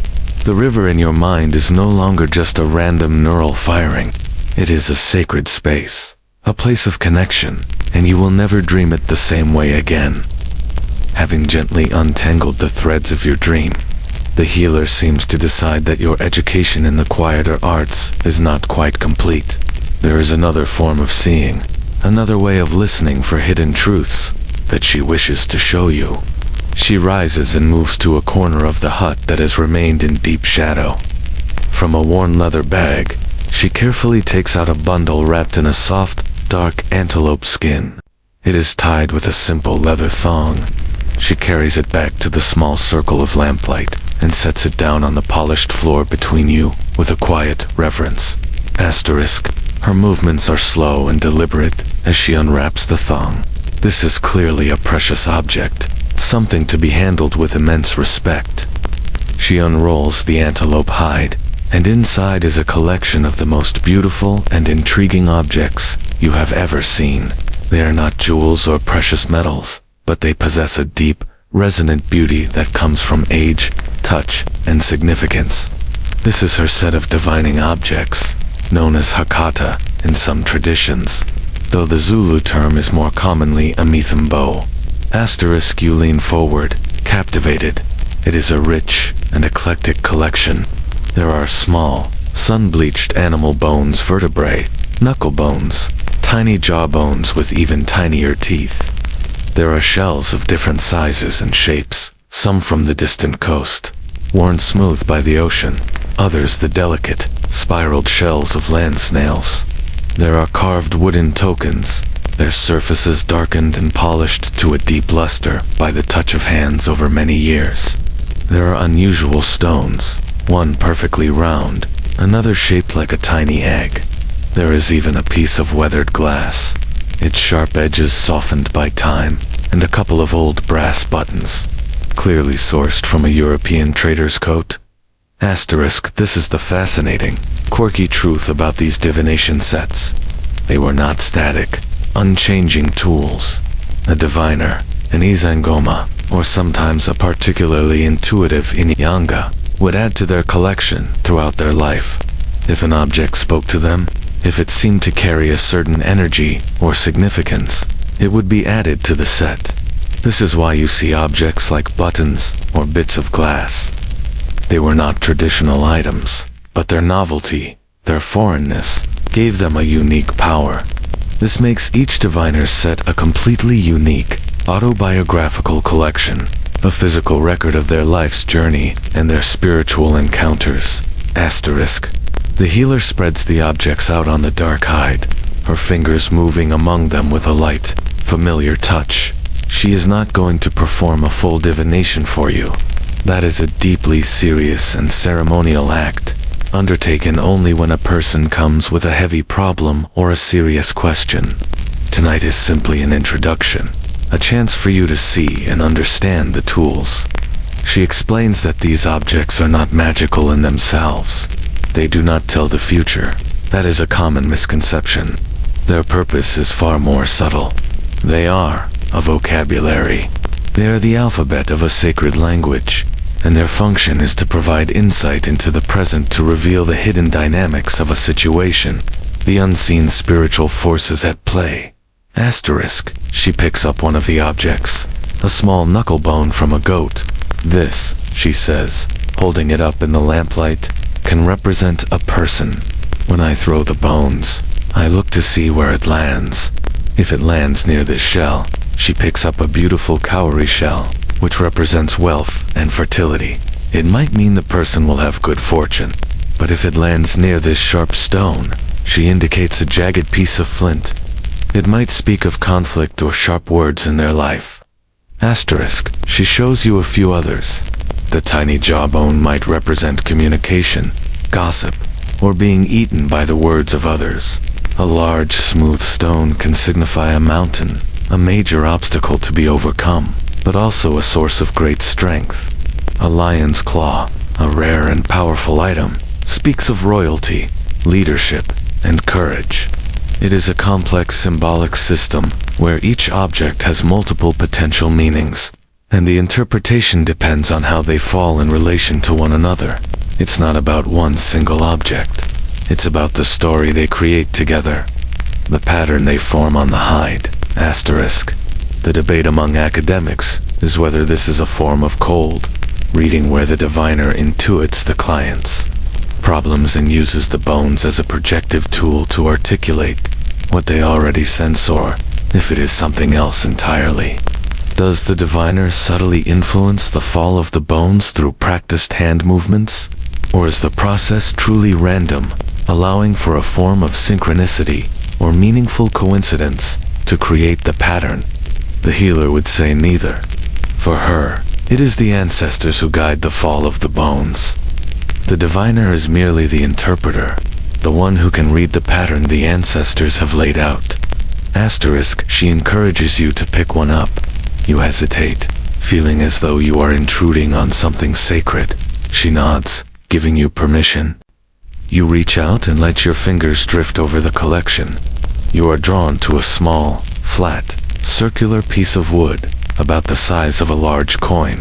The river in your mind is no longer just a random neural firing. It is a sacred space, a place of connection, and you will never dream it the same way again. Having gently untangled the threads of your dream, the healer seems to decide that your education in the quieter arts is not quite complete. There is another form of seeing, another way of listening for hidden truths that she wishes to show you. She rises and moves to a corner of the hut that has remained in deep shadow. From a worn leather bag, she carefully takes out a bundle wrapped in a soft, dark antelope skin. It is tied with a simple leather thong. She carries it back to the small circle of lamplight and sets it down on the polished floor between you with a quiet reverence. Asterisk. Her movements are slow and deliberate as she unwraps the thong. This is clearly a precious object, something to be handled with immense respect. She unrolls the antelope hide, and inside is a collection of the most beautiful and intriguing objects you have ever seen. They are not jewels or precious metals, but they possess a deep, resonant beauty that comes from age, touch, and significance. This is her set of divining objects, known as hakata in some traditions, though the Zulu term is more commonly a mithimbo. Asterisk, you lean forward, captivated. It is a rich and eclectic collection. There are small, sun-bleached animal bones, vertebrae, knuckle bones, tiny jaw bones with even tinier teeth. There are shells of different sizes and shapes, some from the distant coast, worn smooth by the ocean, others the delicate, spiraled shells of land snails. There are carved wooden tokens, their surfaces darkened and polished to a deep luster by the touch of hands over many years. There are unusual stones, one perfectly round, another shaped like a tiny egg. There is even a piece of weathered glass, its sharp edges softened by time, and a couple of old brass buttons, clearly sourced from a European trader's coat. Asterisk, this is the fascinating, quirky truth about these divination sets. They were not static, unchanging tools. A diviner, an izangoma, or sometimes a particularly intuitive Inyanga, would add to their collection throughout their life. If an object spoke to them, if it seemed to carry a certain energy or significance, it would be added to the set. This is why you see objects like buttons or bits of glass. They were not traditional items, but their novelty, their foreignness, gave them a unique power. This makes each diviner's set a completely unique, autobiographical collection, a physical record of their life's journey and their spiritual encounters. Asterisk. The healer spreads the objects out on the dark hide, her fingers moving among them with a light, familiar touch. She is not going to perform a full divination for you. That is a deeply serious and ceremonial act, undertaken only when a person comes with a heavy problem or a serious question. Tonight is simply an introduction, a chance for you to see and understand the tools. She explains that these objects are not magical in themselves. They do not tell the future. That is a common misconception. Their purpose is far more subtle. They are a vocabulary. They are the alphabet of a sacred language, and their function is to provide insight into the present, to reveal the hidden dynamics of a situation, the unseen spiritual forces at play. Asterisk. She picks up one of the objects, a small knuckle bone from a goat. This, she says, holding it up in the lamplight, can represent a person. When I throw the bones, I look to see where it lands. If it lands near this shell, she picks up a beautiful cowrie shell, which represents wealth and fertility. It might mean the person will have good fortune. But if it lands near this sharp stone, she indicates a jagged piece of flint. It might speak of conflict or sharp words in their life. Asterisk. She shows you a few others. The tiny jawbone might represent communication, gossip, or being eaten by the words of others. A large, smooth stone can signify a mountain, a major obstacle to be overcome, but also a source of great strength. A lion's claw, a rare and powerful item, speaks of royalty, leadership, and courage. It is a complex symbolic system where each object has multiple potential meanings, and the interpretation depends on how they fall in relation to one another. It's not about one single object. It's about the story they create together, the pattern they form on the hide. Asterisk. The debate among academics is whether this is a form of cold reading, where the diviner intuits the client's problems and uses the bones as a projective tool to articulate what they already sense, or if it is something else entirely. Does the diviner subtly influence the fall of the bones through practiced hand movements? Or is the process truly random, allowing for a form of synchronicity or meaningful coincidence to create the pattern? The healer would say neither. For her, it is the ancestors who guide the fall of the bones. The diviner is merely the interpreter, the one who can read the pattern the ancestors have laid out. Asterisk, she encourages you to pick one up. You hesitate, feeling as though you are intruding on something sacred. She nods, giving you permission. You reach out and let your fingers drift over the collection. You are drawn to a small, flat, circular piece of wood, about the size of a large coin.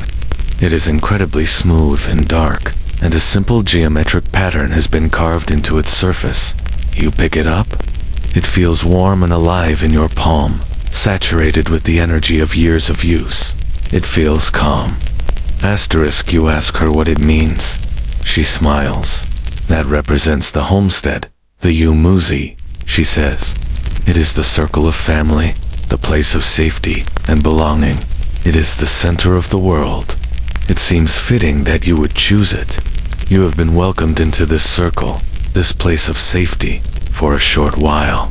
It is incredibly smooth and dark, and a simple geometric pattern has been carved into its surface. You pick it up. It feels warm and alive in your palm, saturated with the energy of years of use. It feels calm. Asterisk, you ask her what it means. She smiles. That represents the homestead, the umuzi, she says. It is the circle of family, the place of safety and belonging. It is the center of the world. It seems fitting that you would choose it. You have been welcomed into this circle, this place of safety, for a short while.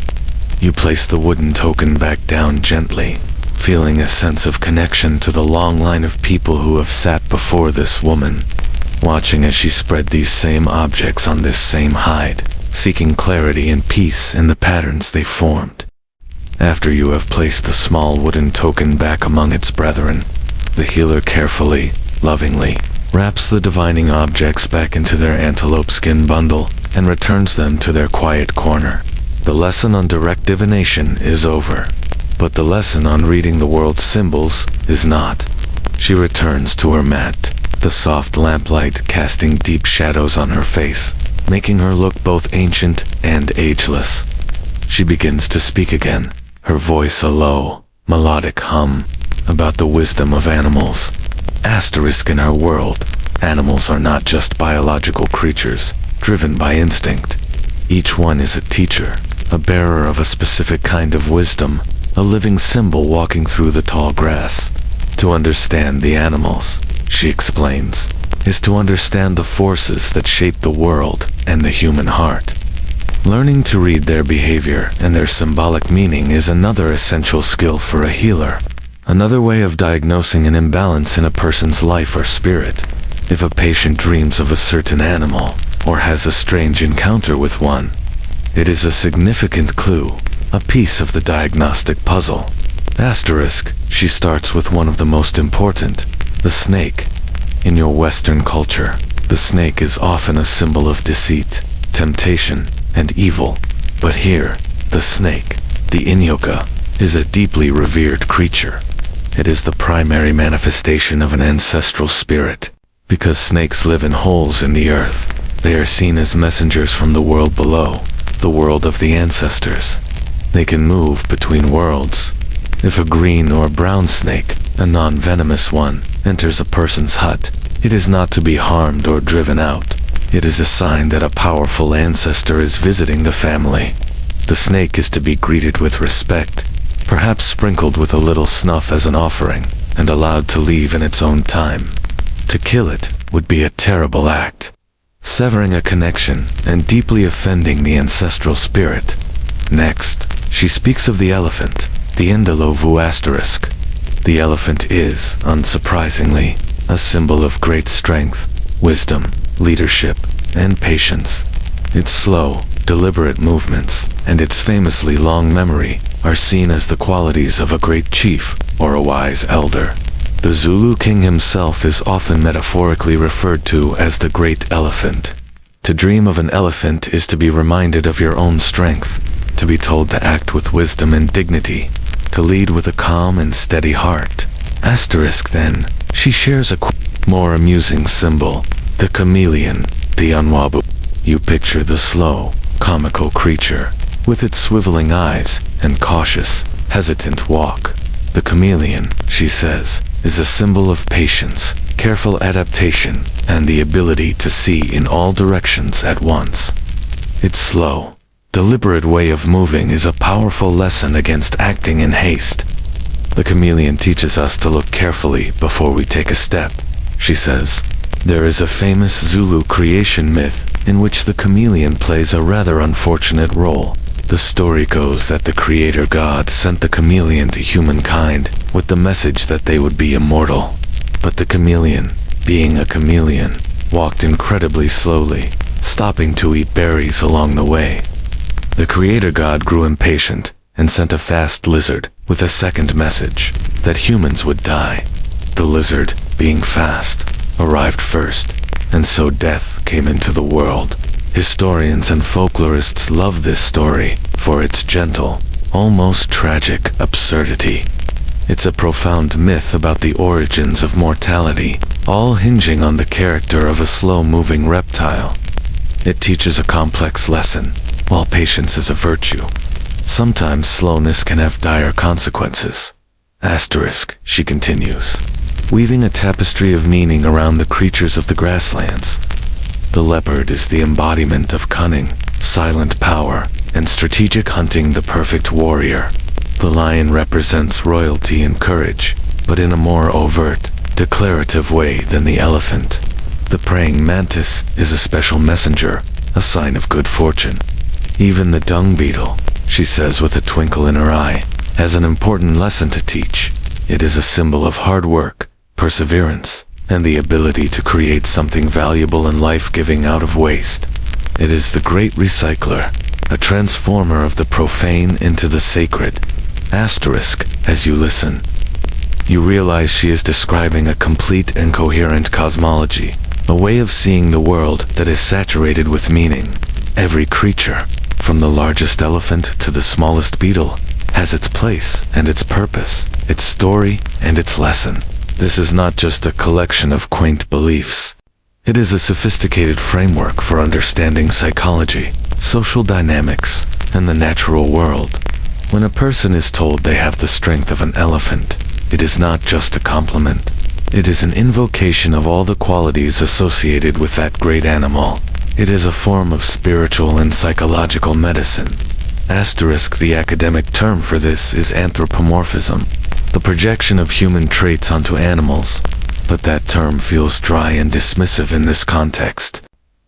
You place the wooden token back down gently, feeling a sense of connection to the long line of people who have sat before this woman, watching as she spread these same objects on this same hide, seeking clarity and peace in the patterns they formed. After you have placed the small wooden token back among its brethren, the healer carefully, lovingly, wraps the divining objects back into their antelope skin bundle and returns them to their quiet corner. The lesson on direct divination is over, but the lesson on reading the world's symbols is not. She returns to her mat, the soft lamplight casting deep shadows on her face, making her look both ancient and ageless. She begins to speak again, her voice a low, melodic hum, about the wisdom of animals. Asterisk, in her world, animals are not just biological creatures, driven by instinct. Each one is a teacher, a bearer of a specific kind of wisdom, a living symbol walking through the tall grass. To understand the animals, she explains, is to understand the forces that shape the world and the human heart. Learning to read their behavior and their symbolic meaning is another essential skill for a healer, another way of diagnosing an imbalance in a person's life or spirit. If a patient dreams of a certain animal, or has a strange encounter with one, it is a significant clue, a piece of the diagnostic puzzle. Asterisk, she starts with one of the most important, the snake. In your Western culture, the snake is often a symbol of deceit, temptation, and evil. But here, the snake, the Inyanga, is a deeply revered creature. It is the primary manifestation of an ancestral spirit. Because snakes live in holes in the earth, they are seen as messengers from the world below, the world of the ancestors. They can move between worlds. If a green or brown snake, a non-venomous one, enters a person's hut, it is not to be harmed or driven out. It is a sign that a powerful ancestor is visiting the family. The snake is to be greeted with respect, perhaps sprinkled with a little snuff as an offering, and allowed to leave in its own time. To kill it would be a terrible act, severing a connection and deeply offending the ancestral spirit. Next, she speaks of the elephant, the Indolovu asterisk. The elephant is, unsurprisingly, a symbol of great strength, wisdom, leadership, and patience. Its slow, deliberate movements, and its famously long memory, are seen as the qualities of a great chief or a wise elder. The Zulu king himself is often metaphorically referred to as the great elephant. To dream of an elephant is to be reminded of your own strength, to be told to act with wisdom and dignity, to lead with a calm and steady heart. Asterisk, then, she shares a more amusing symbol, the chameleon, the unwabu. You picture the slow, comical creature, with its swiveling eyes and cautious, hesitant walk. The chameleon, she says, is a symbol of patience, careful adaptation, and the ability to see in all directions at once. Its slow, deliberate way of moving is a powerful lesson against acting in haste. The chameleon teaches us to look carefully before we take a step, she says. There is a famous Zulu creation myth in which the chameleon plays a rather unfortunate role. The story goes that the creator god sent the chameleon to humankind with the message that they would be immortal. But the chameleon, being a chameleon, walked incredibly slowly, stopping to eat berries along the way. The creator god grew impatient and sent a fast lizard with a second message, that humans would die. The lizard, being fast, arrived first, and so death came into the world. Historians and folklorists love this story for its gentle, almost tragic absurdity. It's a profound myth about the origins of mortality, all hinging on the character of a slow-moving reptile. It teaches a complex lesson, while patience is a virtue. Sometimes slowness can have dire consequences. Asterisk, she continues, weaving a tapestry of meaning around the creatures of the grasslands. The leopard is the embodiment of cunning, silent power, and strategic hunting, the perfect warrior. The lion represents royalty and courage, but in a more overt, declarative way than the elephant. The praying mantis is a special messenger, a sign of good fortune. Even the dung beetle, she says with a twinkle in her eye, has an important lesson to teach. It is a symbol of hard work, perseverance, and the ability to create something valuable and life-giving out of waste. It is the great recycler, a transformer of the profane into the sacred. Asterisk, as you listen, you realize she is describing a complete and coherent cosmology, a way of seeing the world that is saturated with meaning. Every creature, from the largest elephant to the smallest beetle, has its place and its purpose, its story and its lesson. This is not just a collection of quaint beliefs. It is a sophisticated framework for understanding psychology, social dynamics, and the natural world. When a person is told they have the strength of an elephant, it is not just a compliment. It is an invocation of all the qualities associated with that great animal. It is a form of spiritual and psychological medicine. Asterisk, the academic term for this is anthropomorphism, the projection of human traits onto animals, but that term feels dry and dismissive in this context.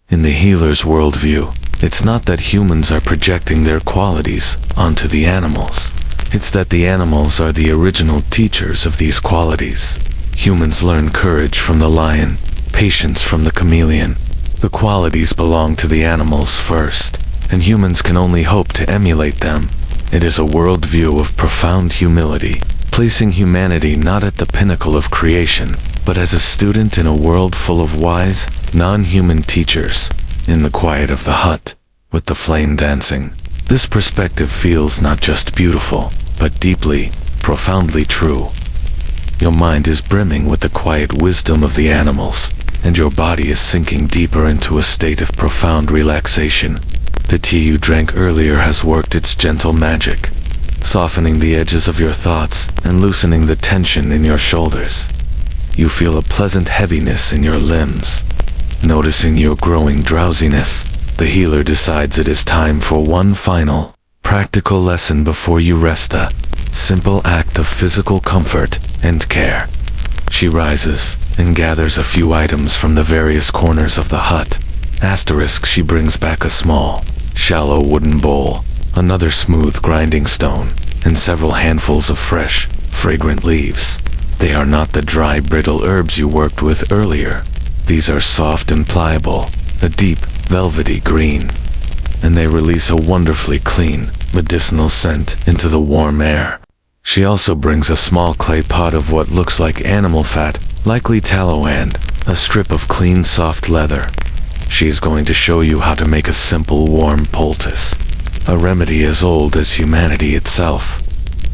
In the healer's worldview, it's not that humans are projecting their qualities onto the animals. It's that the animals are the original teachers of these qualities. Humans learn courage from the lion, patience from the chameleon. The qualities belong to the animals first, and humans can only hope to emulate them. It is a worldview of profound humility, placing humanity not at the pinnacle of creation, but as a student in a world full of wise, non-human teachers. In the quiet of the hut, with the flame dancing, this perspective feels not just beautiful, but deeply, profoundly true. Your mind is brimming with the quiet wisdom of the animals, and your body is sinking deeper into a state of profound relaxation. The tea you drank earlier has worked its gentle magic, softening the edges of your thoughts and loosening the tension in your shoulders. You feel a pleasant heaviness in your limbs. Noticing your growing drowsiness, the healer decides it is time for one final, practical lesson before you rest, a simple act of physical comfort and care. She rises and gathers a few items from the various corners of the hut. Asterisk, she brings back a small, shallow wooden bowl, another smooth grinding stone, and several handfuls of fresh, fragrant leaves. They are not the dry, brittle herbs you worked with earlier. These are soft and pliable, a deep, velvety green, and they release a wonderfully clean, medicinal scent into the warm air. She also brings a small clay pot of what looks like animal fat, likely tallow, and a strip of clean, soft leather. She is going to show you how to make a simple, warm poultice, a remedy as old as humanity itself.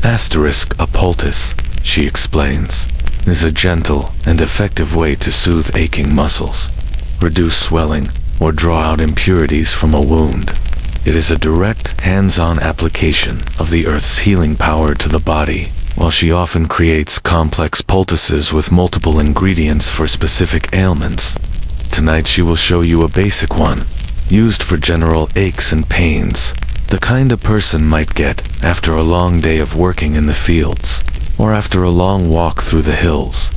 Asterisk, a poultice, she explains, is a gentle and effective way to soothe aching muscles, reduce swelling, or draw out impurities from a wound. It is a direct, hands-on application of the earth's healing power to the body, while she often creates complex poultices with multiple ingredients for specific ailments. Tonight she will show you a basic one, used for general aches and pains, the kind a person might get after a long day of working in the fields, or after a long walk through the hills.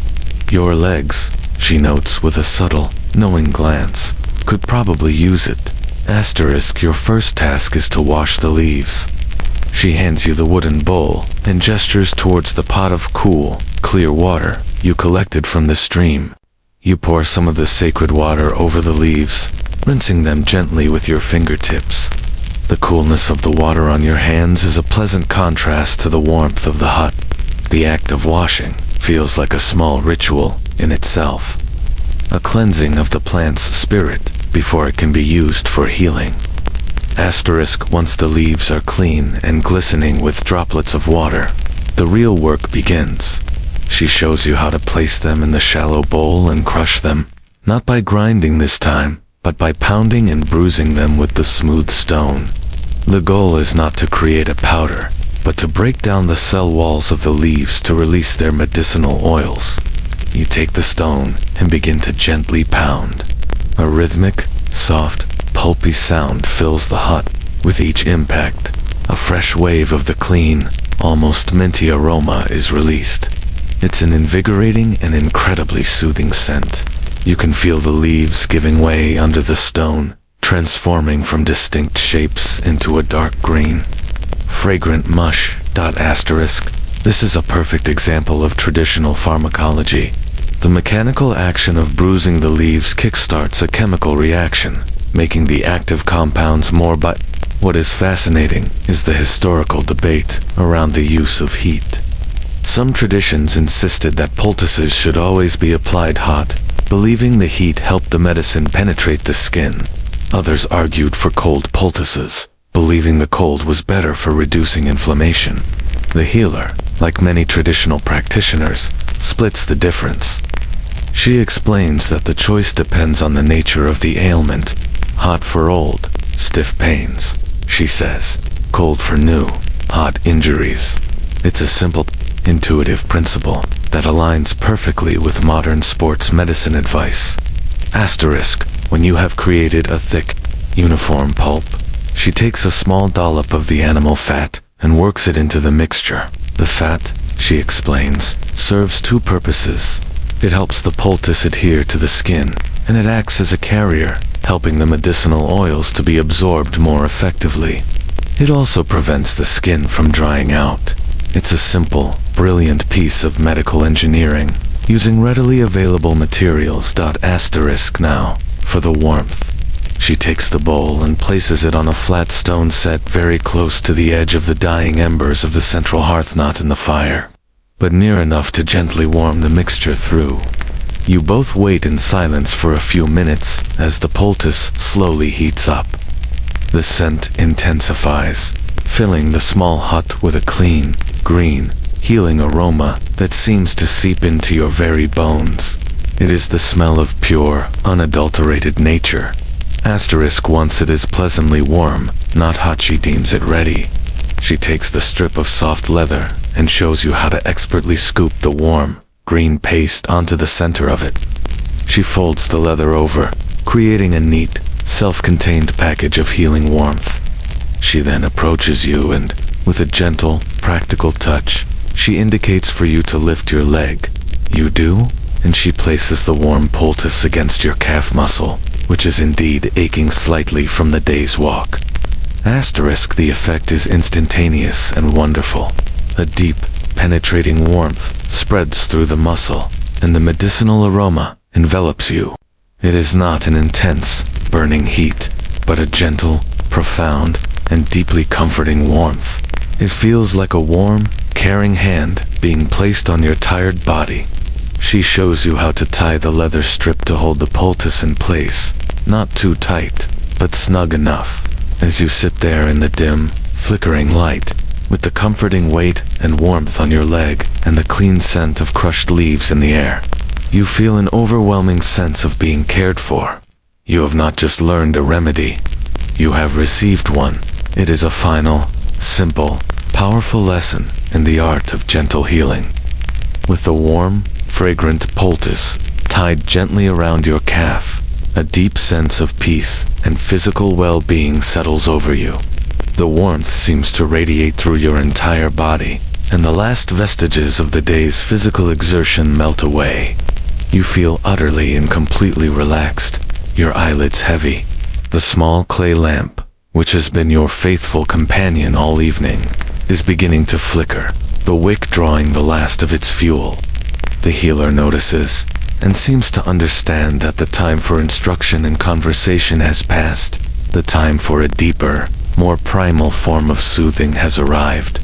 Your legs, she notes with a subtle, knowing glance, could probably use it. Asterisk, your first task is to wash the leaves. She hands you the wooden bowl and gestures towards the pot of cool, clear water you collected from the stream. You pour some of the sacred water over the leaves, rinsing them gently with your fingertips. The coolness of the water on your hands is a pleasant contrast to the warmth of the hut. The act of washing feels like a small ritual in itself, a cleansing of the plant's spirit before it can be used for healing. Asterisk, once the leaves are clean and glistening with droplets of water, the real work begins. She shows you how to place them in the shallow bowl and crush them, not by grinding this time, but by pounding and bruising them with the smooth stone. The goal is not to create a powder, but to break down the cell walls of the leaves to release their medicinal oils. You take the stone and begin to gently pound. A rhythmic, soft, pulpy sound fills the hut. With each impact, a fresh wave of the clean, almost minty aroma is released. It's an invigorating and incredibly soothing scent. You can feel the leaves giving way under the stone, transforming from distinct shapes into a dark green. Fragrant mush. Asterisk. This is a perfect example of traditional pharmacology. The mechanical action of bruising the leaves kickstarts a chemical reaction, making the active compounds more. But what is fascinating is the historical debate around the use of heat. Some traditions insisted that poultices should always be applied hot, believing the heat helped the medicine penetrate the skin. Others argued for cold poultices, believing the cold was better for reducing inflammation. The healer, like many traditional practitioners, splits the difference. She explains that the choice depends on the nature of the ailment. Hot for old, stiff pains, she says. Cold for new, hot injuries. It's a simple, intuitive principle that aligns perfectly with modern sports medicine advice. Asterisk. When you have created a thick, uniform pulp, she takes a small dollop of the animal fat and works it into the mixture. The fat, she explains, serves two purposes. It helps the poultice adhere to the skin, and it acts as a carrier, helping the medicinal oils to be absorbed more effectively. It also prevents the skin from drying out. It's a simple, brilliant piece of medical engineering, using readily available materials. Asterisk now, for the warmth. She takes the bowl and places it on a flat stone set very close to the edge of the dying embers of the central hearth, not in the fire, but near enough to gently warm the mixture through. You both wait in silence for a few minutes as the poultice slowly heats up. The scent intensifies, filling the small hut with a clean, green, healing aroma that seems to seep into your very bones. It is the smell of pure, unadulterated nature. Asterisk. Once it is pleasantly warm, not hot, she deems it ready. She takes the strip of soft leather and shows you how to expertly scoop the warm, green paste onto the center of it. She folds the leather over, creating a neat, self-contained package of healing warmth. She then approaches you and, with a gentle, practical touch, she indicates for you to lift your leg. You do, and she places the warm poultice against your calf muscle, which is indeed aching slightly from the day's walk. Asterisk. The effect is instantaneous and wonderful. A deep, penetrating warmth spreads through the muscle, and the medicinal aroma envelops you. It is not an intense, burning heat, but a gentle, profound, and deeply comforting warmth. It feels like a warm, caring hand being placed on your tired body. She shows you how to tie the leather strip to hold the poultice in place, not too tight, but snug enough. As you sit there in the dim, flickering light, with the comforting weight and warmth on your leg and the clean scent of crushed leaves in the air, you feel an overwhelming sense of being cared for. You have not just learned a remedy, you have received one. It is a final, simple, powerful lesson in the art of gentle healing. With the warm, fragrant poultice tied gently around your calf, a deep sense of peace and physical well-being settles over you. The warmth seems to radiate through your entire body, and the last vestiges of the day's physical exertion melt away. You feel utterly and completely relaxed, your eyelids heavy. The small clay lamp, which has been your faithful companion all evening, is beginning to flicker, the wick drawing the last of its fuel. The healer notices, and seems to understand that the time for instruction and conversation has passed, the time for a deeper, more primal form of soothing has arrived.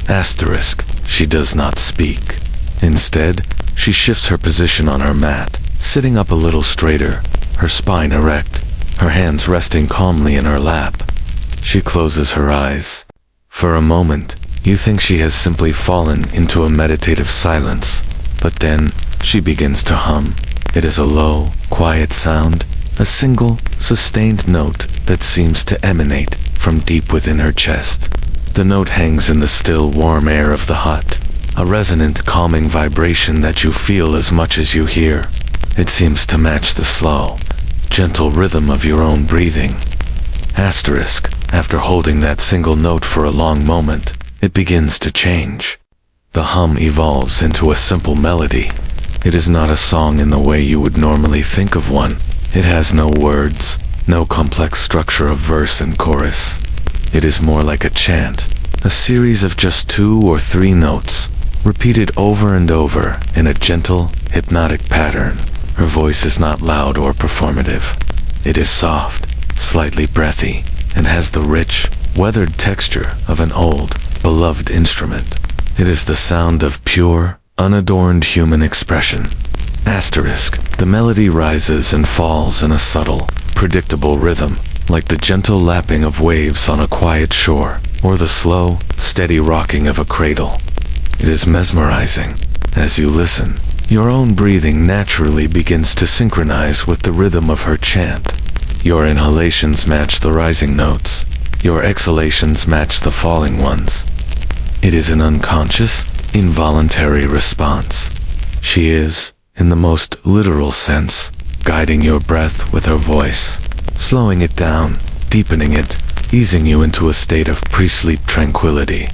Asterisk, she does not speak. Instead, she shifts her position on her mat, sitting up a little straighter, her spine erect, her hands resting calmly in her lap. She closes her eyes. For a moment, you think she has simply fallen into a meditative silence, but then she begins to hum. It is a low, quiet sound, a single, sustained note that seems to emanate from deep within her chest. The note hangs in the still, warm air of the hut, a resonant, calming vibration that you feel as much as you hear. It seems to match the slow, gentle rhythm of your own breathing. Asterisk, after holding that single note for a long moment, it begins to change. The hum evolves into a simple melody. It is not a song in the way you would normally think of one. It has no words, no complex structure of verse and chorus. It is more like a chant, a series of just 2 or 3 notes, repeated over and over in a gentle, hypnotic pattern. Her voice is not loud or performative. It is soft, slightly breathy, and has the rich, weathered texture of an old, beloved instrument. It is the sound of pure, unadorned human expression. Asterisk, the melody rises and falls in a subtle, predictable rhythm, like the gentle lapping of waves on a quiet shore, or the slow, steady rocking of a cradle. It is mesmerizing. As you listen, your own breathing naturally begins to synchronize with the rhythm of her chant. Your inhalations match the rising notes. Your exhalations match the falling ones. It is an unconscious, involuntary response. She is, in the most literal sense, guiding your breath with her voice, slowing it down, deepening it, easing you into a state of pre-sleep tranquility.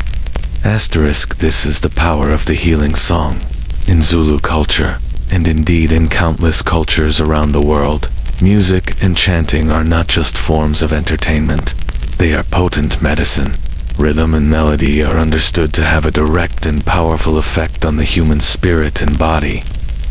Asterisk, this is the power of the healing song. In Zulu culture, and indeed in countless cultures around the world, music and chanting are not just forms of entertainment. They are potent medicine. Rhythm and melody are understood to have a direct and powerful effect on the human spirit and body.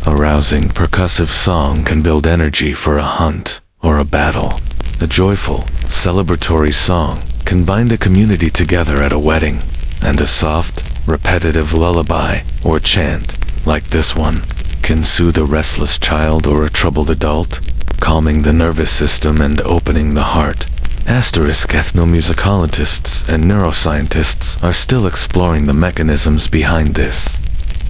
A rousing, percussive song can build energy for a hunt or a battle. A joyful, celebratory song can bind a community together at a wedding. And a soft, repetitive lullaby or chant, like this one, can soothe a restless child or a troubled adult, calming the nervous system and opening the heart. Asterisk, ethnomusicologists and neuroscientists are still exploring the mechanisms behind this.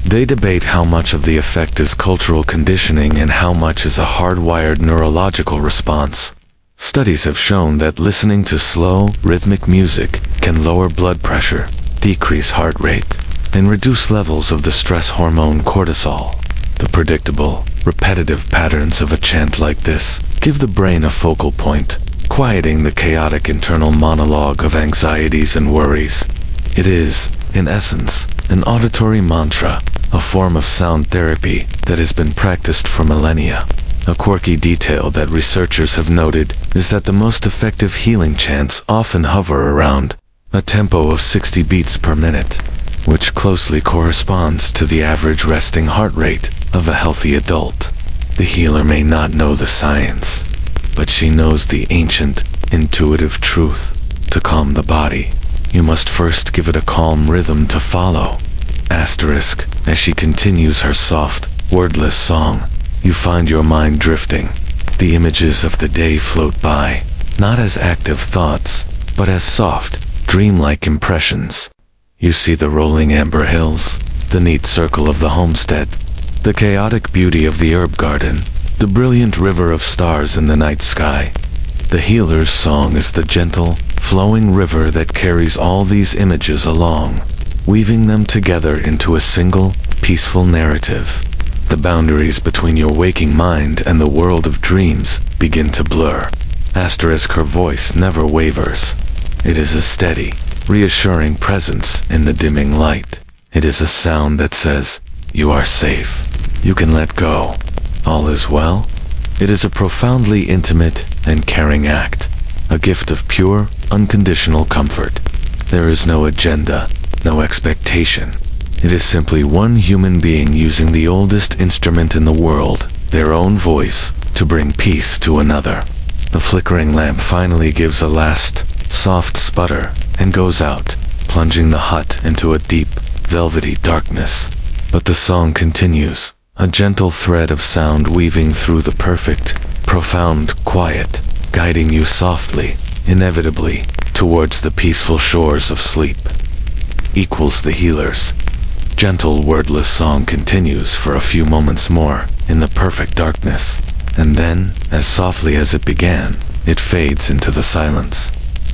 They debate how much of the effect is cultural conditioning and how much is a hardwired neurological response. Studies have shown that listening to slow, rhythmic music can lower blood pressure, decrease heart rate, and reduce levels of the stress hormone cortisol. The predictable, repetitive patterns of a chant like this give the brain a focal point, quieting the chaotic internal monologue of anxieties and worries. It is, in essence, an auditory mantra, a form of sound therapy that has been practiced for millennia. A quirky detail that researchers have noted is that the most effective healing chants often hover around a tempo of 60 beats per minute, which closely corresponds to the average resting heart rate of a healthy adult. The healer may not know the science, but she knows the ancient, intuitive truth. To calm the body, you must first give it a calm rhythm to follow. Asterisk, as she continues her soft, wordless song, you find your mind drifting. The images of the day float by, not as active thoughts, but as soft, dreamlike impressions. You see the rolling amber hills, the neat circle of the homestead, the chaotic beauty of the herb garden, the brilliant river of stars in the night sky. The healer's song is the gentle, flowing river that carries all these images along, weaving them together into a single, peaceful narrative. The boundaries between your waking mind and the world of dreams begin to blur. Asterisk, her voice never wavers. It is a steady, reassuring presence in the dimming light. It is a sound that says, you are safe. You can let go. All is well. It is a profoundly intimate and caring act, a gift of pure, unconditional comfort. There is no agenda, no expectation. It is simply one human being using the oldest instrument in the world, their own voice, to bring peace to another. The flickering lamp finally gives a last, soft sputter, and goes out, plunging the hut into a deep, velvety darkness. But the song continues, a gentle thread of sound weaving through the perfect, profound quiet, guiding you softly, inevitably, towards the peaceful shores of sleep. Equals the healer's gentle wordless song continues for a few moments more, in the perfect darkness, and then, as softly as it began, it fades into the silence.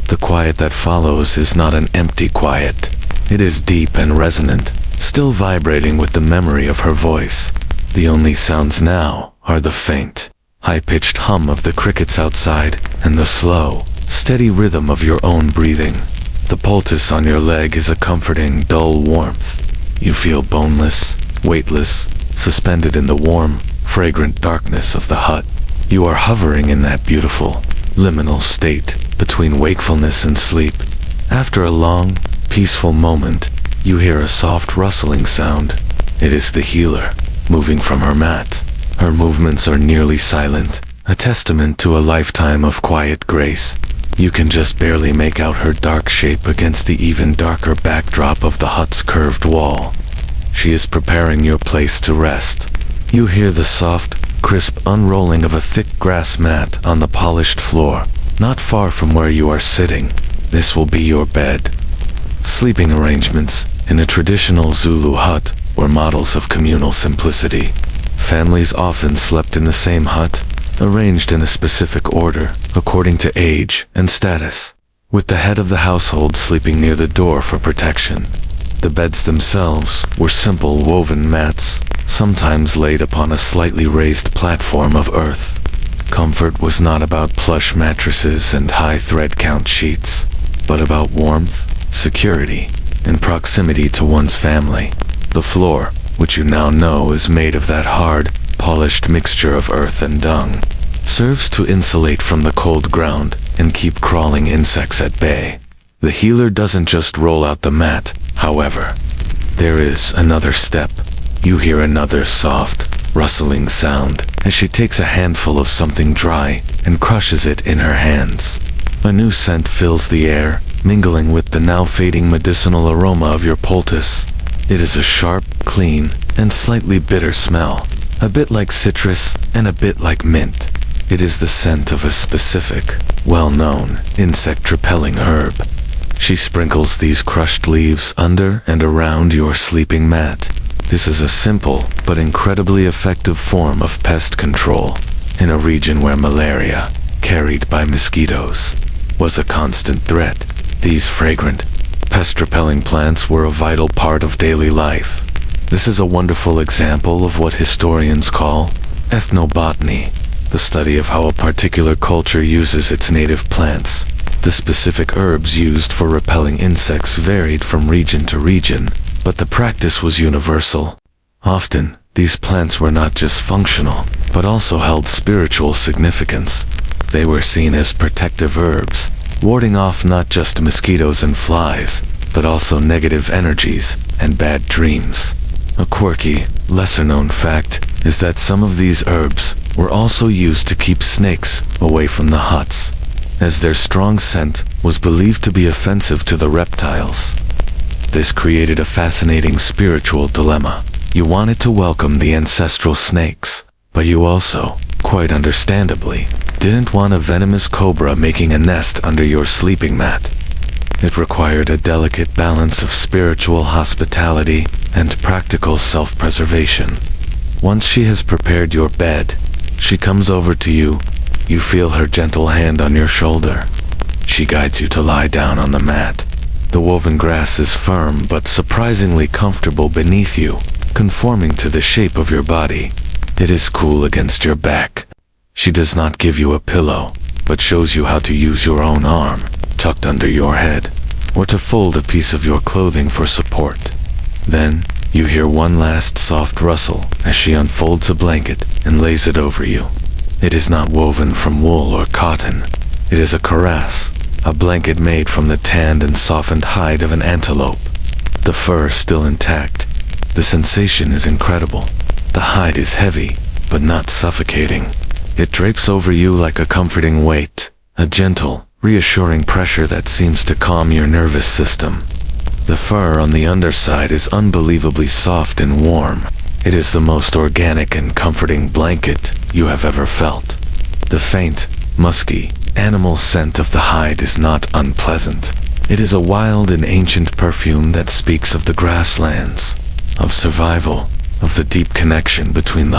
The quiet that follows is not an empty quiet. It is deep and resonant, still vibrating with the memory of her voice. The only sounds now are the faint, high-pitched hum of the crickets outside, and the slow, steady rhythm of your own breathing. The poultice on your leg is a comforting, dull warmth. You feel boneless, weightless, suspended in the warm, fragrant darkness of the hut. You are hovering in that beautiful, liminal state between wakefulness and sleep. After a long, peaceful moment, you hear a soft rustling sound. It is the healer, moving from her mat. Her movements are nearly silent, a testament to a lifetime of quiet grace. You can just barely make out her dark shape against the even darker backdrop of the hut's curved wall. She is preparing your place to rest. You hear the soft, crisp unrolling of a thick grass mat on the polished floor, not far from where you are sitting. This will be your bed. Sleeping arrangements in a traditional Zulu hut were models of communal simplicity. Families often slept in the same hut, arranged in a specific order, according to age and status, with the head of the household sleeping near the door for protection. The beds themselves were simple woven mats, sometimes laid upon a slightly raised platform of earth. Comfort was not about plush mattresses and high thread count sheets, but about warmth, security, and proximity to one's family. The floor, which you now know is made of that hard, polished mixture of earth and dung, serves to insulate from the cold ground and keep crawling insects at bay. The healer doesn't just roll out the mat, however. There is another step. You hear another soft, rustling sound as she takes a handful of something dry and crushes it in her hands. A new scent fills the air, mingling with the now fading medicinal aroma of your poultice. It is a sharp, clean, and slightly bitter smell, a bit like citrus and a bit like mint. It is the scent of a specific, well-known, insect-repelling herb. She sprinkles these crushed leaves under and around your sleeping mat. This is a simple but incredibly effective form of pest control in a region where malaria, carried by mosquitoes, was a constant threat. These fragrant, pest-repelling plants were a vital part of daily life. This is a wonderful example of what historians call ethnobotany, the study of how a particular culture uses its native plants. The specific herbs used for repelling insects varied from region to region, but the practice was universal. Often, these plants were not just functional, but also held spiritual significance. They were seen as protective herbs, warding off not just mosquitoes and flies, but also negative energies and bad dreams. A quirky, lesser-known fact is that some of these herbs were also used to keep snakes away from the huts, as their strong scent was believed to be offensive to the reptiles. This created a fascinating spiritual dilemma. You wanted to welcome the ancestral snakes, but you also, quite understandably, didn't want a venomous cobra making a nest under your sleeping mat. It required a delicate balance of spiritual hospitality and practical self-preservation. Once she has prepared your bed, she comes over to you. You feel her gentle hand on your shoulder. She guides you to lie down on the mat. The woven grass is firm but surprisingly comfortable beneath you, conforming to the shape of your body. It is cool against your back. She does not give you a pillow, but shows you how to use your own arm, tucked under your head, or to fold a piece of your clothing for support. Then, you hear one last soft rustle as she unfolds a blanket and lays it over you. It is not woven from wool or cotton. It is a cuirass, a blanket made from the tanned and softened hide of an antelope. The fur still intact. The sensation is incredible. The hide is heavy, but not suffocating. It drapes over you like a comforting weight, a gentle, reassuring pressure that seems to calm your nervous system. The fur on the underside is unbelievably soft and warm. It is the most organic and comforting blanket you have ever felt. The faint, musky, animal scent of the hide is not unpleasant. It is a wild and ancient perfume that speaks of the grasslands, of survival, of the deep connection between the